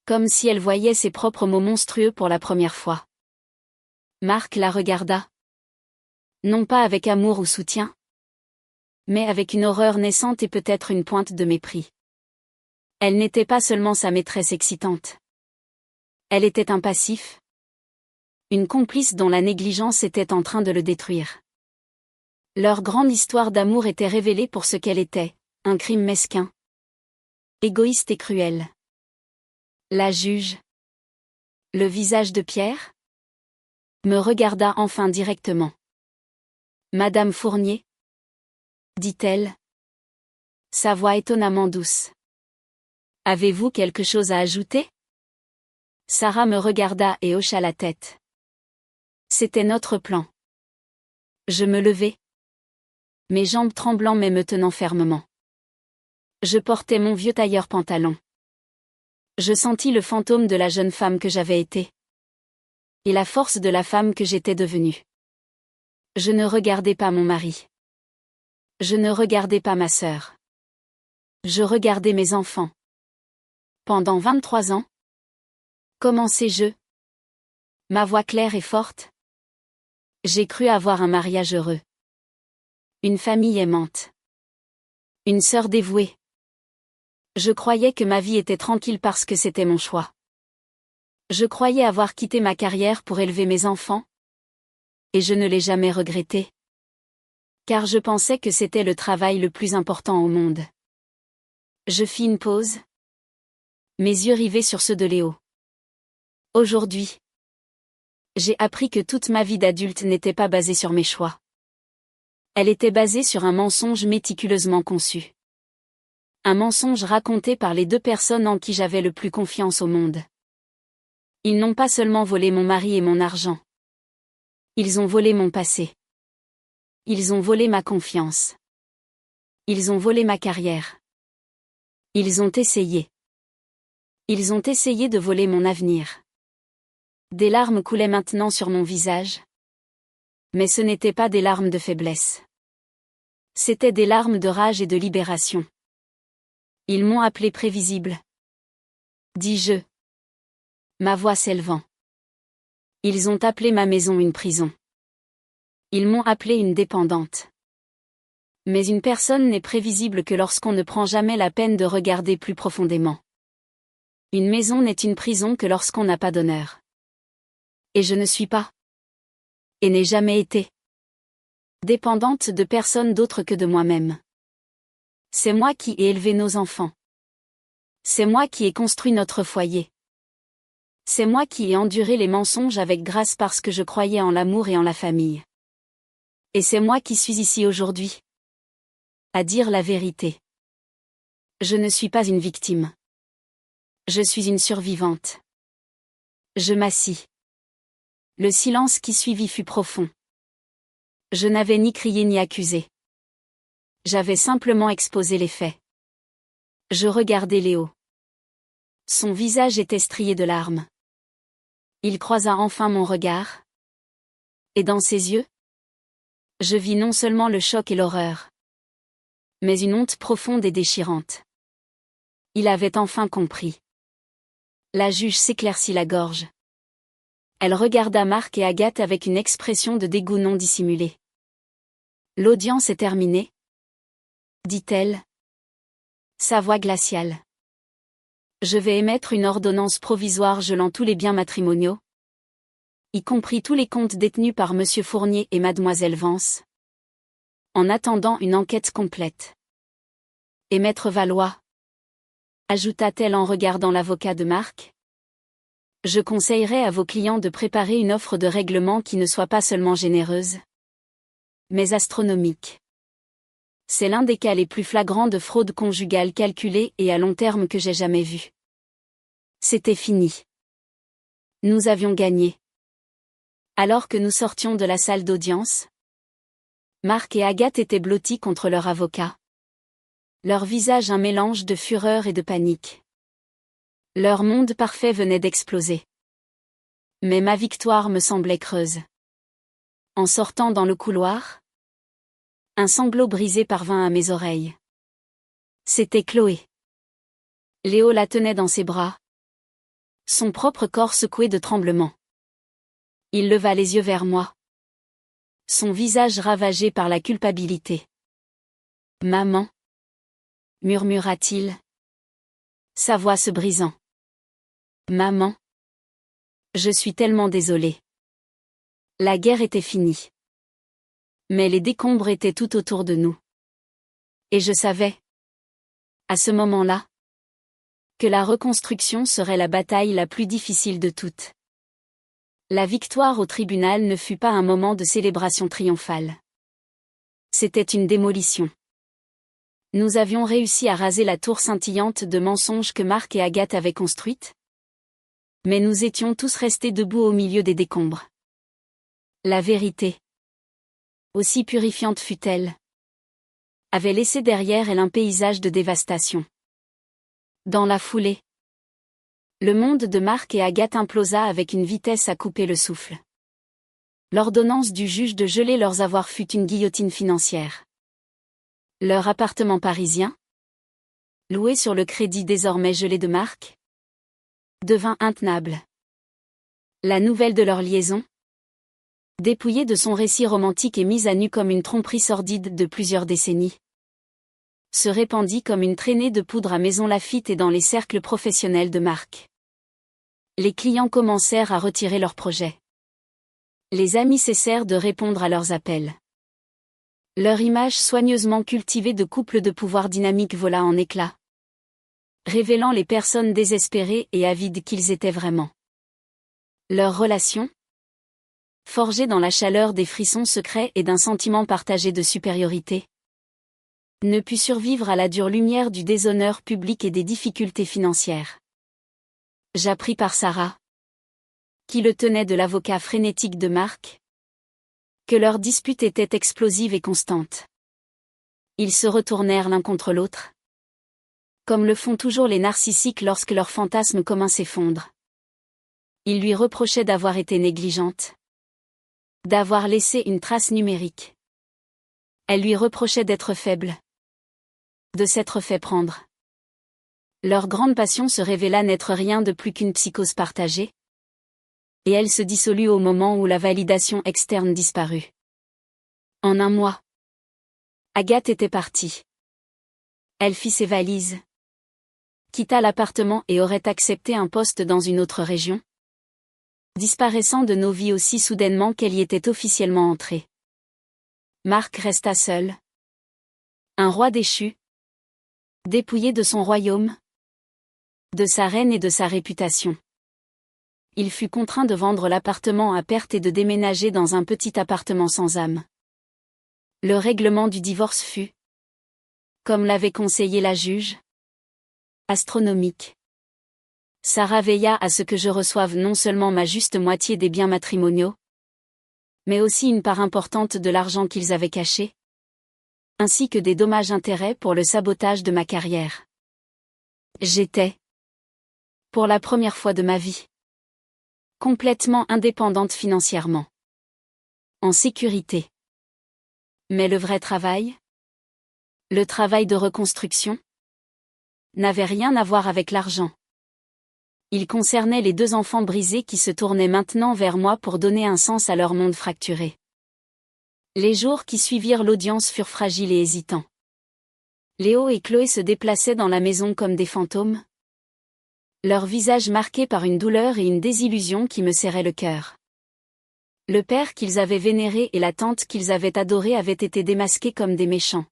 S1: comme si elle voyait ses propres mots monstrueux pour la première fois. Marc la regarda. Non pas avec amour ou soutien, mais avec une horreur naissante et peut-être une pointe de mépris. Elle n'était pas seulement sa maîtresse excitante. Elle était un passif. Une complice dont la négligence était en train de le détruire. Leur grande histoire d'amour était révélée pour ce qu'elle était, un crime mesquin. Égoïste et cruel. La juge. Le visage de Pierre me regarda enfin directement. Madame Fournier, dit-elle. Sa voix étonnamment douce. Avez-vous quelque chose à ajouter? Sarah me regarda et hocha la tête. C'était notre plan. Je me levai. Mes jambes tremblant mais me tenant fermement. Je portais mon vieux tailleur pantalon. Je sentis le fantôme de la jeune femme que j'avais été. Et la force de la femme que j'étais devenue. Je ne regardais pas mon mari. Je ne regardais pas ma sœur. Je regardais mes enfants. Pendant 23 ans. Commençai-je. Ma voix claire et forte. J'ai cru avoir un mariage heureux. Une famille aimante. Une sœur dévouée. Je croyais que ma vie était tranquille parce que c'était mon choix. Je croyais avoir quitté ma carrière pour élever mes enfants. Et je ne l'ai jamais regretté. Car je pensais que c'était le travail le plus important au monde. Je fis une pause. Mes yeux rivés sur ceux de Léo. Aujourd'hui. J'ai appris que toute ma vie d'adulte n'était pas basée sur mes choix. Elle était basée sur un mensonge méticuleusement conçu. Un mensonge raconté par les deux personnes en qui j'avais le plus confiance au monde. Ils n'ont pas seulement volé mon mari et mon argent. Ils ont volé mon passé. Ils ont volé ma confiance. Ils ont volé ma carrière. Ils ont essayé. Ils ont essayé de voler mon avenir. Des larmes coulaient maintenant sur mon visage. Mais ce n'étaient pas des larmes de faiblesse. C'étaient des larmes de rage et de libération. Ils m'ont appelé prévisible. Dis-je. Ma voix s'élevant. Ils ont appelé ma maison une prison. Ils m'ont appelé une dépendante. Mais une personne n'est prévisible que lorsqu'on ne prend jamais la peine de regarder plus profondément. Une maison n'est une prison que lorsqu'on n'a pas d'honneur. Et je ne suis pas, et n'ai jamais été, dépendante de personne d'autre que de moi-même. C'est moi qui ai élevé nos enfants. C'est moi qui ai construit notre foyer. C'est moi qui ai enduré les mensonges avec grâce parce que je croyais en l'amour et en la famille. Et c'est moi qui suis ici aujourd'hui, à dire la vérité. Je ne suis pas une victime. Je suis une survivante. Je m'assis. Le silence qui suivit fut profond. Je n'avais ni crié ni accusé. J'avais simplement exposé les faits. Je regardais Léo. Son visage était strié de larmes. Il croisa enfin mon regard. Et dans ses yeux, je vis non seulement le choc et l'horreur, mais une honte profonde et déchirante. Il avait enfin compris. La juge s'éclaircit la gorge. Elle regarda Marc et Agathe avec une expression de dégoût non dissimulée. L'audience est terminée, dit-elle. Sa voix glaciale. Je vais émettre une ordonnance provisoire gelant tous les biens matrimoniaux, y compris tous les comptes détenus par Monsieur Fournier et Mademoiselle Vance, en attendant une enquête complète. Et Maître Valois, ajouta-t-elle en regardant l'avocat de Marc, je conseillerais à vos clients de préparer une offre de règlement qui ne soit pas seulement généreuse, mais astronomique. C'est l'un des cas les plus flagrants de fraude conjugale calculée et à long terme que j'ai jamais vu. C'était fini. Nous avions gagné. Alors que nous sortions de la salle d'audience, Marc et Agathe étaient blottis contre leur avocat. Leur visage un mélange de fureur et de panique. Leur monde parfait venait d'exploser. Mais ma victoire me semblait creuse. En sortant dans le couloir, un sanglot brisé parvint à mes oreilles. C'était Chloé. Léo la tenait dans ses bras. Son propre corps secoué de tremblements. Il leva les yeux vers moi. Son visage ravagé par la culpabilité. « Maman » murmura-t-il, sa voix se brisant. « Maman. Je suis tellement désolé. » La guerre était finie. Mais les décombres étaient tout autour de nous. Et je savais, à ce moment-là, que la reconstruction serait la bataille la plus difficile de toutes. La victoire au tribunal ne fut pas un moment de célébration triomphale. C'était une démolition. Nous avions réussi à raser la tour scintillante de mensonges que Marc et Agathe avaient construite. Mais nous étions tous restés debout au milieu des décombres. La vérité, aussi purifiante fût-elle, avait laissé derrière elle un paysage de dévastation. Dans la foulée, le monde de Marc et Agathe implosa avec une vitesse à couper le souffle. L'ordonnance du juge de geler leurs avoirs fut une guillotine financière. Leur appartement parisien, loué sur le crédit désormais gelé de Marc, devint intenable. La nouvelle de leur liaison, dépouillée de son récit romantique et mise à nu comme une tromperie sordide de plusieurs décennies, se répandit comme une traînée de poudre à Maison Lafitte et dans les cercles professionnels de Marc. Les clients commencèrent à retirer leurs projets. Les amis cessèrent de répondre à leurs appels. Leur image soigneusement cultivée de couple de pouvoir dynamique vola en éclats, révélant les personnes désespérées et avides qu'ils étaient vraiment. Leur relation, forgée dans la chaleur des frissons secrets et d'un sentiment partagé de supériorité, ne put survivre à la dure lumière du déshonneur public et des difficultés financières. J'appris par Sarah, qui le tenait de l'avocat frénétique de Marc, que leur dispute était explosive et constante. Ils se retournèrent l'un contre l'autre, comme le font toujours les narcissiques lorsque leur fantasme commun s'effondre. Il lui reprochait d'avoir été négligente, d'avoir laissé une trace numérique. Elle lui reprochait d'être faible, de s'être fait prendre. Leur grande passion se révéla n'être rien de plus qu'une psychose partagée, et elle se dissolut au moment où la validation externe disparut. En un mois, Agathe était partie. Elle fit ses valises, quitta l'appartement et aurait accepté un poste dans une autre région. disparaissant de nos vies aussi soudainement qu'elle y était officiellement entrée. Marc resta seul. Un roi déchu. Dépouillé de son royaume, de sa reine et de sa réputation. Il fut contraint de vendre l'appartement à perte et de déménager dans un petit appartement sans âme. Le règlement du divorce fut, comme l'avait conseillé la juge, astronomique. Sarah veilla à ce que je reçoive non seulement ma juste moitié des biens matrimoniaux, mais aussi une part importante de l'argent qu'ils avaient caché, ainsi que des dommages-intérêts pour le sabotage de ma carrière. J'étais, pour la première fois de ma vie, complètement indépendante financièrement. En sécurité. Mais le vrai travail, le travail de reconstruction, n'avait rien à voir avec l'argent. Il concernait les 2 enfants brisés qui se tournaient maintenant vers moi pour donner un sens à leur monde fracturé. Les jours qui suivirent l'audience furent fragiles et hésitants. Léo et Chloé se déplaçaient dans la maison comme des fantômes, leurs visages marqués par une douleur et une désillusion qui me serraient le cœur. Le père qu'ils avaient vénéré et la tante qu'ils avaient adorée avaient été démasqués comme des méchants.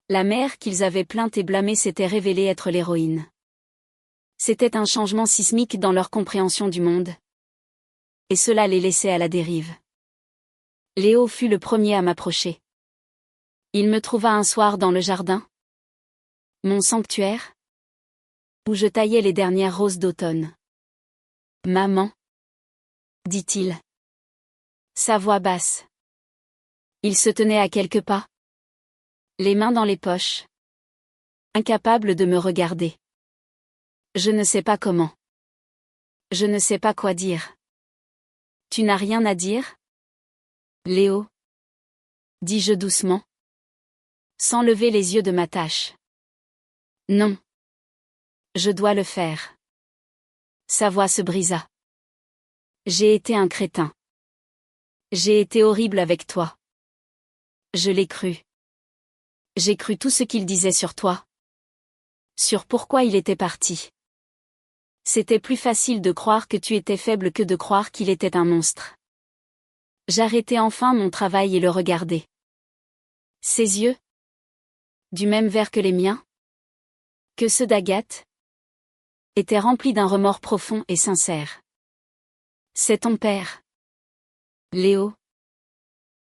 S1: La mère qu'ils avaient plainte et blâmée s'était révélée être l'héroïne. C'était un changement sismique dans leur compréhension du monde. Et cela les laissait à la dérive. Léo fut le premier à m'approcher. Il me trouva un soir dans le jardin, mon sanctuaire, où je taillais les dernières roses d'automne. « Maman » dit-il. Sa voix basse. Il se tenait à quelques pas, les mains dans les poches, incapable de me regarder. Je ne sais pas comment. Je ne sais pas quoi dire. Tu n'as rien à dire, Léo? Dis-je doucement, sans lever les yeux de ma tâche. Non. Je dois le faire. Sa voix se brisa. J'ai été un crétin. J'ai été horrible avec toi. Je l'ai cru. J'ai cru tout ce qu'il disait sur toi. Sur pourquoi il était parti. C'était plus facile de croire que tu étais faible que de croire qu'il était un monstre. J'arrêtai enfin mon travail et le regardai. Ses yeux, du même vert que les miens, que ceux d'Agathe, étaient remplis d'un remords profond et sincère. C'est ton père, Léo,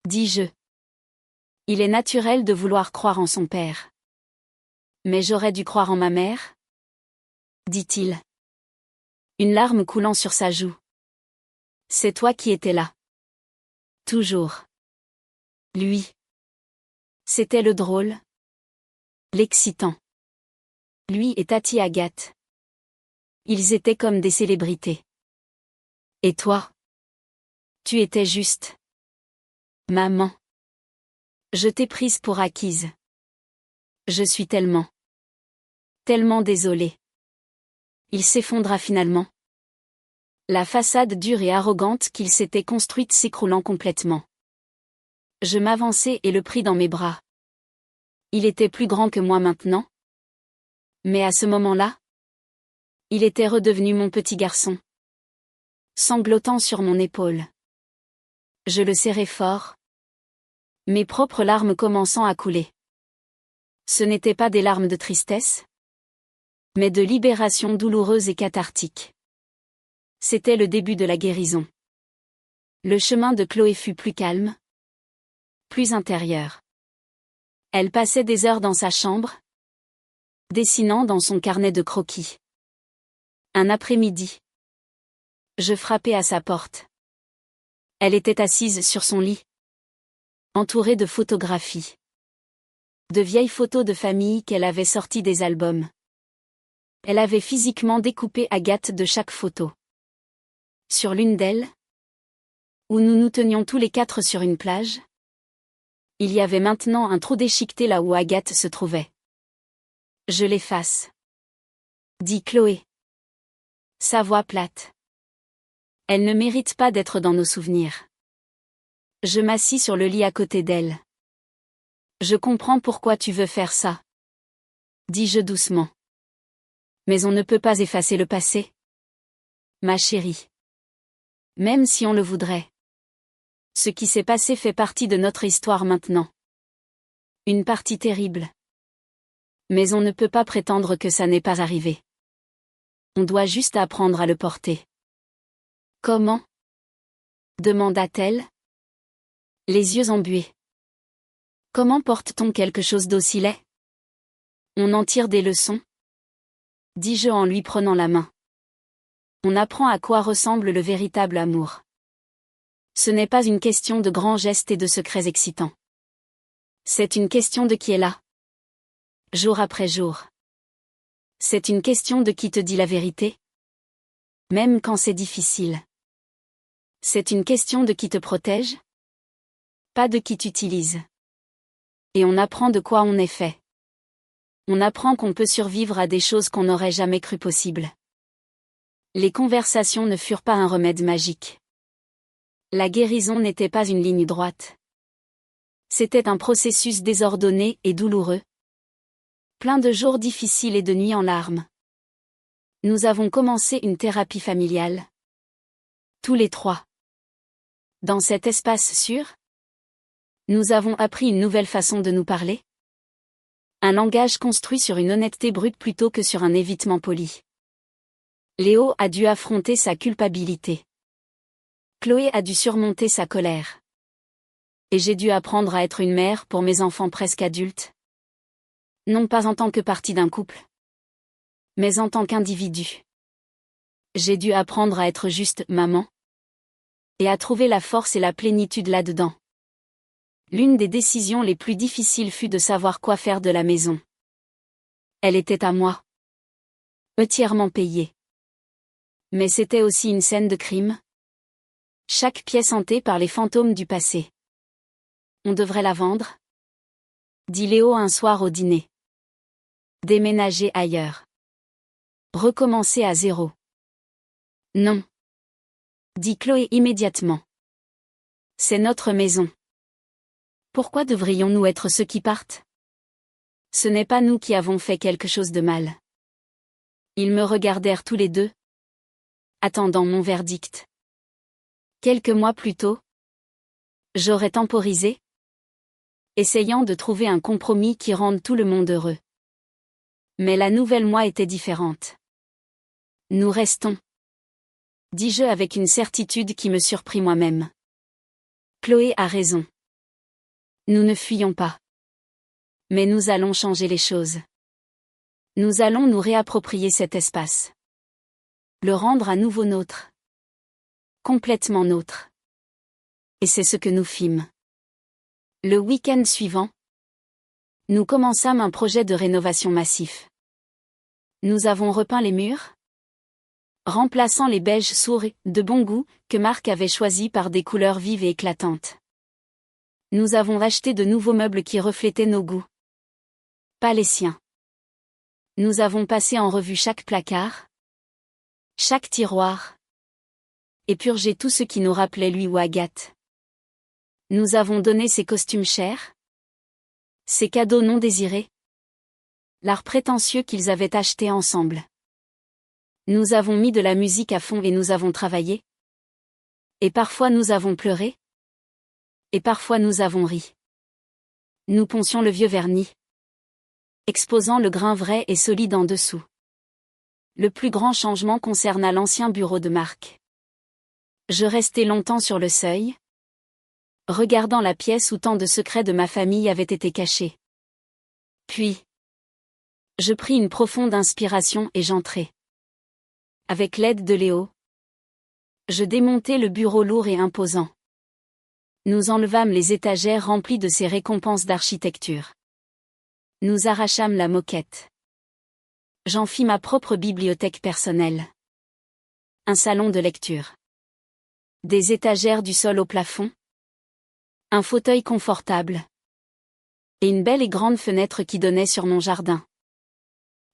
S1: dis-je. Il est naturel de vouloir croire en son père. Mais j'aurais dû croire en ma mère, dit-il. Une larme coulant sur sa joue. C'est toi qui étais là. Toujours. Lui. C'était le drôle. L'excitant. Lui et Tati Agathe. Ils étaient comme des célébrités. Et toi? Tu étais juste. Maman. Je t'ai prise pour acquise. Je suis tellement désolée. Il s'effondra finalement. La façade dure et arrogante qu'il s'était construite s'écroulant complètement. Je m'avançai et le pris dans mes bras. Il était plus grand que moi maintenant. Mais à ce moment-là, il était redevenu mon petit garçon. Sanglotant sur mon épaule. Je le serrai fort. Mes propres larmes commençant à couler. Ce n'étaient pas des larmes de tristesse, mais de libération douloureuse et cathartique. C'était le début de la guérison. Le chemin de Chloé fut plus calme, plus intérieur. Elle passait des heures dans sa chambre, dessinant dans son carnet de croquis. Un après-midi, je frappai à sa porte. Elle était assise sur son lit, entourée de photographies. De vieilles photos de famille qu'elle avait sorties des albums. Elle avait physiquement découpé Agathe de chaque photo. Sur l'une d'elles, où nous nous tenions tous les 4 sur une plage, il y avait maintenant un trou déchiqueté là où Agathe se trouvait. Je l'efface, dit Chloé. Sa voix plate. Elle ne mérite pas d'être dans nos souvenirs. Je m'assis sur le lit à côté d'elle. Je comprends pourquoi tu veux faire ça, dis-je doucement. Mais on ne peut pas effacer le passé. Ma chérie. Même si on le voudrait. Ce qui s'est passé fait partie de notre histoire maintenant. Une partie terrible. Mais on ne peut pas prétendre que ça n'est pas arrivé. On doit juste apprendre à le porter. Comment? Demanda-t-elle. Les yeux embués. Comment porte-t-on quelque chose d'aussi laid? On en tire des leçons? Dis-je en lui prenant la main. On apprend à quoi ressemble le véritable amour. Ce n'est pas une question de grands gestes et de secrets excitants. C'est une question de qui est là. Jour après jour. C'est une question de qui te dit la vérité. Même quand c'est difficile. C'est une question de qui te protège. Pas de qui t'utilise. Et on apprend de quoi on est fait. On apprend qu'on peut survivre à des choses qu'on n'aurait jamais cru possibles. Les conversations ne furent pas un remède magique. La guérison n'était pas une ligne droite. C'était un processus désordonné et douloureux. Plein de jours difficiles et de nuits en larmes. Nous avons commencé une thérapie familiale. Tous les trois. Dans cet espace sûr, nous avons appris une nouvelle façon de nous parler. Un langage construit sur une honnêteté brute plutôt que sur un évitement poli. Léo a dû affronter sa culpabilité. Chloé a dû surmonter sa colère. Et j'ai dû apprendre à être une mère pour mes enfants presque adultes. Non pas en tant que partie d'un couple, mais en tant qu'individu. J'ai dû apprendre à être juste maman. Et à trouver la force et la plénitude là-dedans. L'une des décisions les plus difficiles fut de savoir quoi faire de la maison. Elle était à moi. Entièrement payée. Mais c'était aussi une scène de crime. Chaque pièce hantée par les fantômes du passé. On devrait la vendre? Dit Léo un soir au dîner. Déménager ailleurs. Recommencer à zéro. Non. Dit Chloé immédiatement. C'est notre maison. Pourquoi devrions-nous être ceux qui partent? Ce n'est pas nous qui avons fait quelque chose de mal. Ils me regardèrent tous les deux, attendant mon verdict. Quelques mois plus tôt, j'aurais temporisé, essayant de trouver un compromis qui rende tout le monde heureux. Mais la nouvelle moi était différente. Nous restons. Dis-je avec une certitude qui me surprit moi-même. Chloé a raison. Nous ne fuyons pas. Mais nous allons changer les choses. Nous allons nous réapproprier cet espace. Le rendre à nouveau nôtre. Complètement nôtre. Et c'est ce que nous fîmes. Le week-end suivant, nous commençâmes un projet de rénovation massif. Nous avons repeint les murs, remplaçant les beiges sourds de bon goût que Marc avait choisis par des couleurs vives et éclatantes. Nous avons acheté de nouveaux meubles qui reflétaient nos goûts. Pas les siens. Nous avons passé en revue chaque placard, chaque tiroir, et purgé tout ce qui nous rappelait lui ou Agathe. Nous avons donné ces costumes chers, ces cadeaux non désirés, l'art prétentieux qu'ils avaient acheté ensemble. Nous avons mis de la musique à fond et nous avons travaillé. Et parfois nous avons pleuré. Et parfois nous avons ri. Nous poncions le vieux vernis, exposant le grain vrai et solide en dessous. Le plus grand changement concerna l'ancien bureau de Marc. Je restai longtemps sur le seuil, regardant la pièce où tant de secrets de ma famille avaient été cachés. Puis, je pris une profonde inspiration et j'entrai. Avec l'aide de Léo, je démontai le bureau lourd et imposant. Nous enlevâmes les étagères remplies de ces récompenses d'architecture. Nous arrachâmes la moquette. J'en fis ma propre bibliothèque personnelle. Un salon de lecture. Des étagères du sol au plafond. Un fauteuil confortable. Et une belle et grande fenêtre qui donnait sur mon jardin.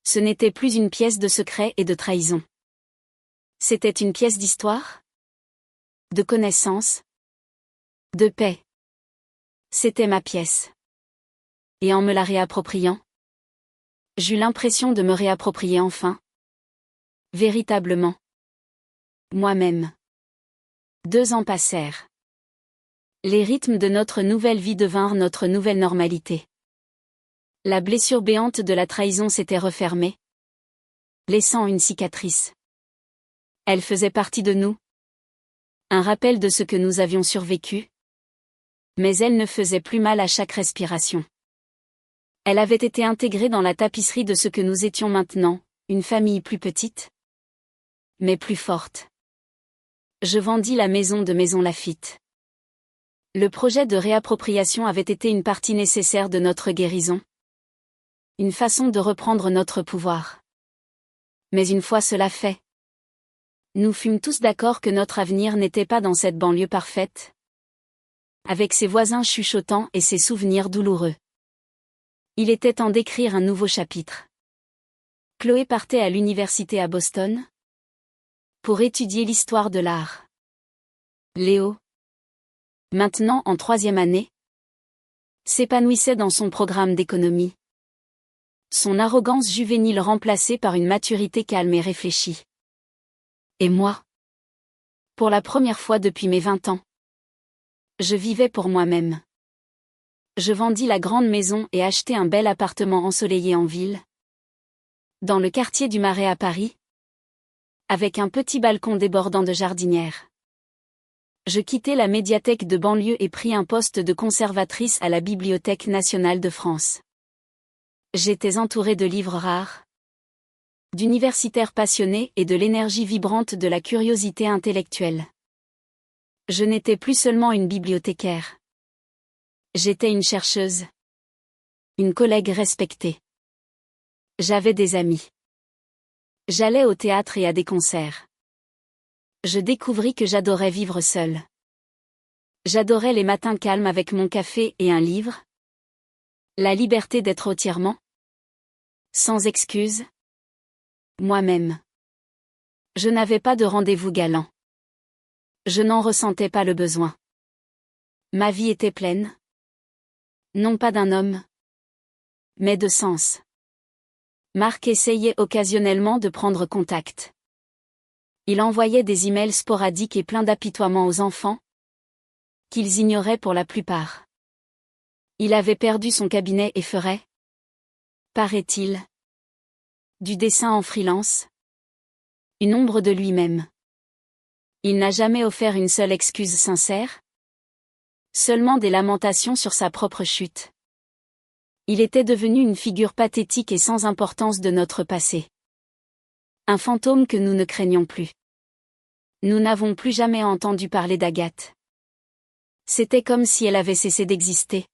S1: Ce n'était plus une pièce de secret et de trahison. C'était une pièce d'histoire, de connaissance, de paix. C'était ma pièce. Et en me la réappropriant, j'eus l'impression de me réapproprier enfin. Véritablement. Moi-même. 2 ans passèrent. Les rythmes de notre nouvelle vie devinrent notre nouvelle normalité. La blessure béante de la trahison s'était refermée, laissant une cicatrice. Elle faisait partie de nous. Un rappel de ce que nous avions survécu. Mais elle ne faisait plus mal à chaque respiration. Elle avait été intégrée dans la tapisserie de ce que nous étions maintenant, une famille plus petite, mais plus forte. Je vendis la maison de Maison Laffitte. Le projet de réappropriation avait été une partie nécessaire de notre guérison. Une façon de reprendre notre pouvoir. Mais une fois cela fait, nous fûmes tous d'accord que notre avenir n'était pas dans cette banlieue parfaite, avec ses voisins chuchotants et ses souvenirs douloureux. Il était temps d'écrire un nouveau chapitre. Chloé partait à l'université à Boston pour étudier l'histoire de l'art. Léo, maintenant en 3e année, s'épanouissait dans son programme d'économie. Son arrogance juvénile remplacée par une maturité calme et réfléchie. Et moi, pour la première fois depuis mes 20 ans, je vivais pour moi-même. Je vendis la grande maison et achetai un bel appartement ensoleillé en ville, dans le quartier du Marais à Paris, avec un petit balcon débordant de jardinières. Je quittai la médiathèque de banlieue et pris un poste de conservatrice à la Bibliothèque nationale de France. J'étais entourée de livres rares, d'universitaires passionnés et de l'énergie vibrante de la curiosité intellectuelle. Je n'étais plus seulement une bibliothécaire. J'étais une chercheuse. Une collègue respectée. J'avais des amis. J'allais au théâtre et à des concerts. Je découvris que j'adorais vivre seule. J'adorais les matins calmes avec mon café et un livre. La liberté d'être entièrement, sans excuse, moi-même. Je n'avais pas de rendez-vous galant. Je n'en ressentais pas le besoin. Ma vie était pleine. Non pas d'un homme, mais de sens. Marc essayait occasionnellement de prendre contact. Il envoyait des emails sporadiques et pleins d'apitoiements aux enfants, qu'ils ignoraient pour la plupart. Il avait perdu son cabinet et ferait, paraît-il, du dessin en freelance, une ombre de lui-même. Il n'a jamais offert une seule excuse sincère, seulement des lamentations sur sa propre chute. Il était devenu une figure pathétique et sans importance de notre passé. Un fantôme que nous ne craignons plus. Nous n'avons plus jamais entendu parler d'Agathe. C'était comme si elle avait cessé d'exister.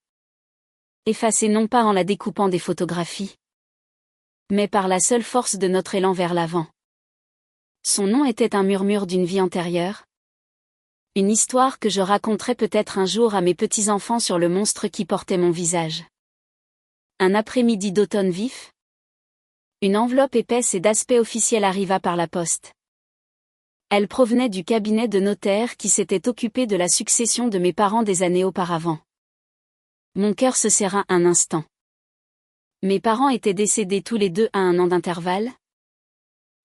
S1: Effacée non pas en la découpant des photographies, mais par la seule force de notre élan vers l'avant. Son nom était un murmure d'une vie antérieure. Une histoire que je raconterai peut-être un jour à mes petits-enfants sur le monstre qui portait mon visage. Un après-midi d'automne vif. Une enveloppe épaisse et d'aspect officiel arriva par la poste. Elle provenait du cabinet de notaire qui s'était occupé de la succession de mes parents des années auparavant. Mon cœur se serra un instant. Mes parents étaient décédés tous les deux à 1 an d'intervalle,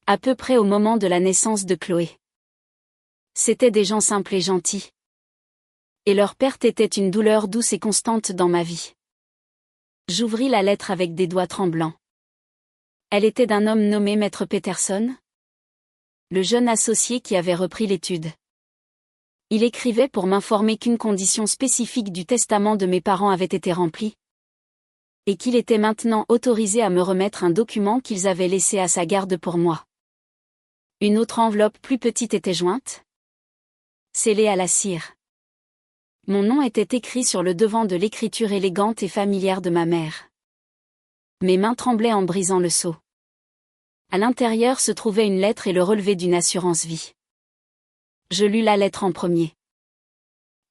S1: à peu près au moment de la naissance de Chloé. C'étaient des gens simples et gentils. Et leur perte était une douleur douce et constante dans ma vie. J'ouvris la lettre avec des doigts tremblants. Elle était d'un homme nommé Maître Peterson, le jeune associé qui avait repris l'étude. Il écrivait pour m'informer qu'une condition spécifique du testament de mes parents avait été remplie, et qu'il était maintenant autorisé à me remettre un document qu'ils avaient laissé à sa garde pour moi. Une autre enveloppe plus petite était jointe, scellée à la cire. Mon nom était écrit sur le devant de l'écriture élégante et familière de ma mère. Mes mains tremblaient en brisant le sceau. À l'intérieur se trouvait une lettre et le relevé d'une assurance vie. Je lus la lettre en premier.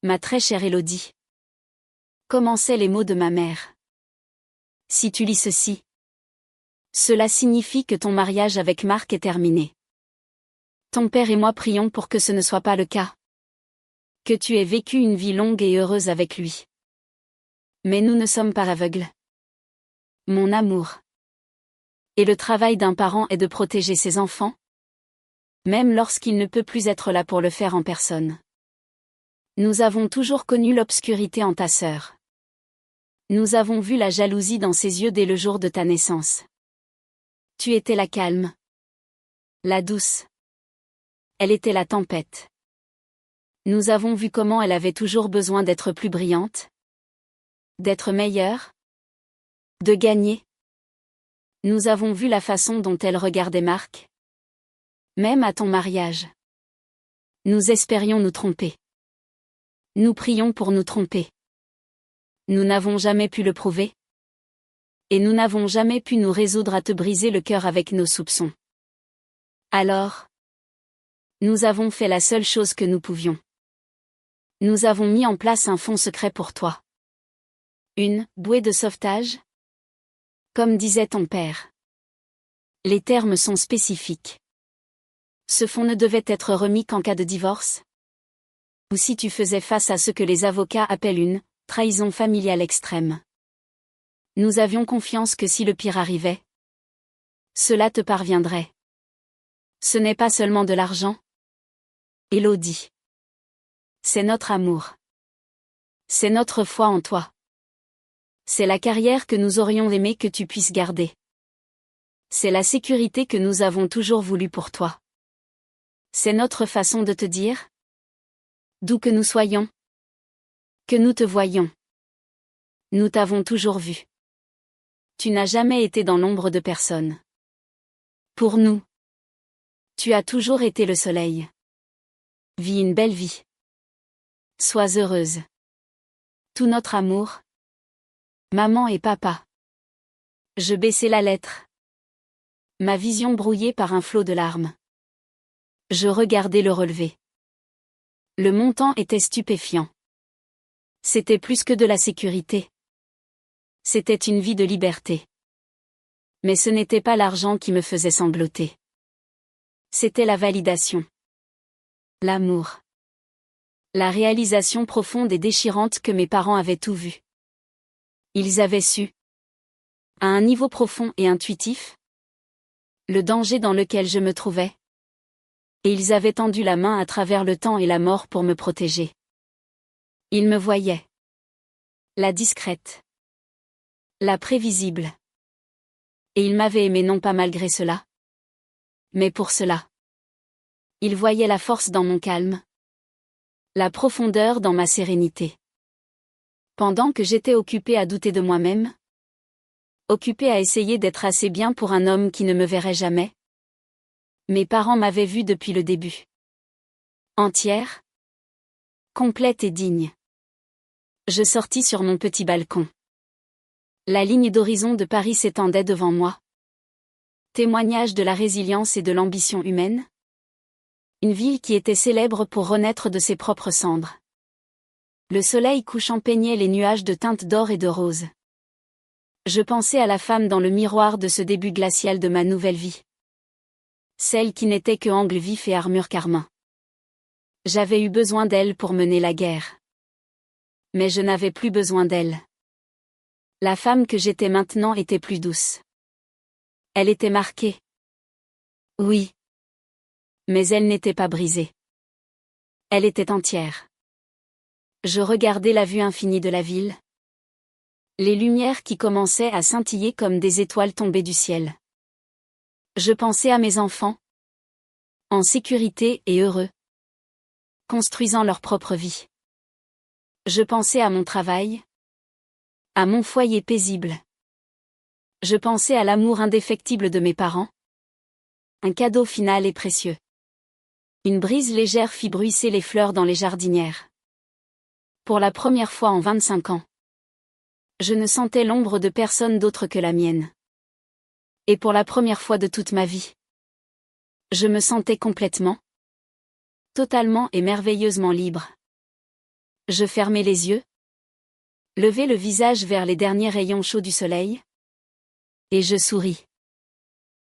S1: Ma très chère Élodie. Commençaient les mots de ma mère. Si tu lis ceci, cela signifie que ton mariage avec Marc est terminé. Ton père et moi prions pour que ce ne soit pas le cas. Que tu aies vécu une vie longue et heureuse avec lui. Mais nous ne sommes pas aveugles. Mon amour. Et le travail d'un parent est de protéger ses enfants, même lorsqu'il ne peut plus être là pour le faire en personne. Nous avons toujours connu l'obscurité en ta sœur. Nous avons vu la jalousie dans ses yeux dès le jour de ta naissance. Tu étais la calme. La douce. Elle était la tempête. Nous avons vu comment elle avait toujours besoin d'être plus brillante. D'être meilleure. De gagner. Nous avons vu la façon dont elle regardait Marc. Même à ton mariage. Nous espérions nous tromper. Nous prions pour nous tromper. Nous n'avons jamais pu le prouver. Et nous n'avons jamais pu nous résoudre à te briser le cœur avec nos soupçons. Alors, nous avons fait la seule chose que nous pouvions. Nous avons mis en place un fonds secret pour toi. Une bouée de sauvetage? Comme disait ton père. Les termes sont spécifiques. Ce fonds ne devait être remis qu'en cas de divorce? Ou si tu faisais face à ce que les avocats appellent une trahison familiale extrême. Nous avions confiance que si le pire arrivait, cela te parviendrait. Ce n'est pas seulement de l'argent. Élodie. C'est notre amour. C'est notre foi en toi. C'est la carrière que nous aurions aimé que tu puisses garder. C'est la sécurité que nous avons toujours voulu pour toi. C'est notre façon de te dire, d'où que nous soyons, que nous te voyions. Nous t'avons toujours vu. Tu n'as jamais été dans l'ombre de personne. Pour nous, tu as toujours été le soleil. Vis une belle vie. Sois heureuse. Tout notre amour. Maman et papa. Je baissai la lettre. Ma vision brouillée par un flot de larmes. Je regardais le relevé. Le montant était stupéfiant. C'était plus que de la sécurité. C'était une vie de liberté. Mais ce n'était pas l'argent qui me faisait sangloter. C'était la validation. L'amour. La réalisation profonde et déchirante que mes parents avaient tout vu. Ils avaient su, à un niveau profond et intuitif, le danger dans lequel je me trouvais. Et ils avaient tendu la main à travers le temps et la mort pour me protéger. Ils me voyaient. La discrète. La prévisible. Et ils m'avaient aimé non pas malgré cela, mais pour cela. Ils voyaient la force dans mon calme. La profondeur dans ma sérénité. Pendant que j'étais occupée à douter de moi-même, occupée à essayer d'être assez bien pour un homme qui ne me verrait jamais, mes parents m'avaient vue depuis le début. Entière, complète et digne. Je sortis sur mon petit balcon. La ligne d'horizon de Paris s'étendait devant moi. Témoignage de la résilience et de l'ambition humaine. Une ville qui était célèbre pour renaître de ses propres cendres. Le soleil couchant peignait les nuages de teintes d'or et de rose. Je pensais à la femme dans le miroir de ce début glacial de ma nouvelle vie. Celle qui n'était que angle vif et armure carmin. J'avais eu besoin d'elle pour mener la guerre. Mais je n'avais plus besoin d'elle. La femme que j'étais maintenant était plus douce. Elle était marquée. Oui. Mais elle n'était pas brisée. Elle était entière. Je regardais la vue infinie de la ville. Les lumières qui commençaient à scintiller comme des étoiles tombées du ciel. Je pensais à mes enfants. En sécurité et heureux. Construisant leur propre vie. Je pensais à mon travail. À mon foyer paisible. Je pensais à l'amour indéfectible de mes parents. Un cadeau final et précieux. Une brise légère fit bruisser les fleurs dans les jardinières. Pour la première fois en 25 ans. Je ne sentais l'ombre de personne d'autre que la mienne. Et pour la première fois de toute ma vie. Je me sentais complètement, totalement et merveilleusement libre. Je fermais les yeux, levai le visage vers les derniers rayons chauds du soleil, et je souris.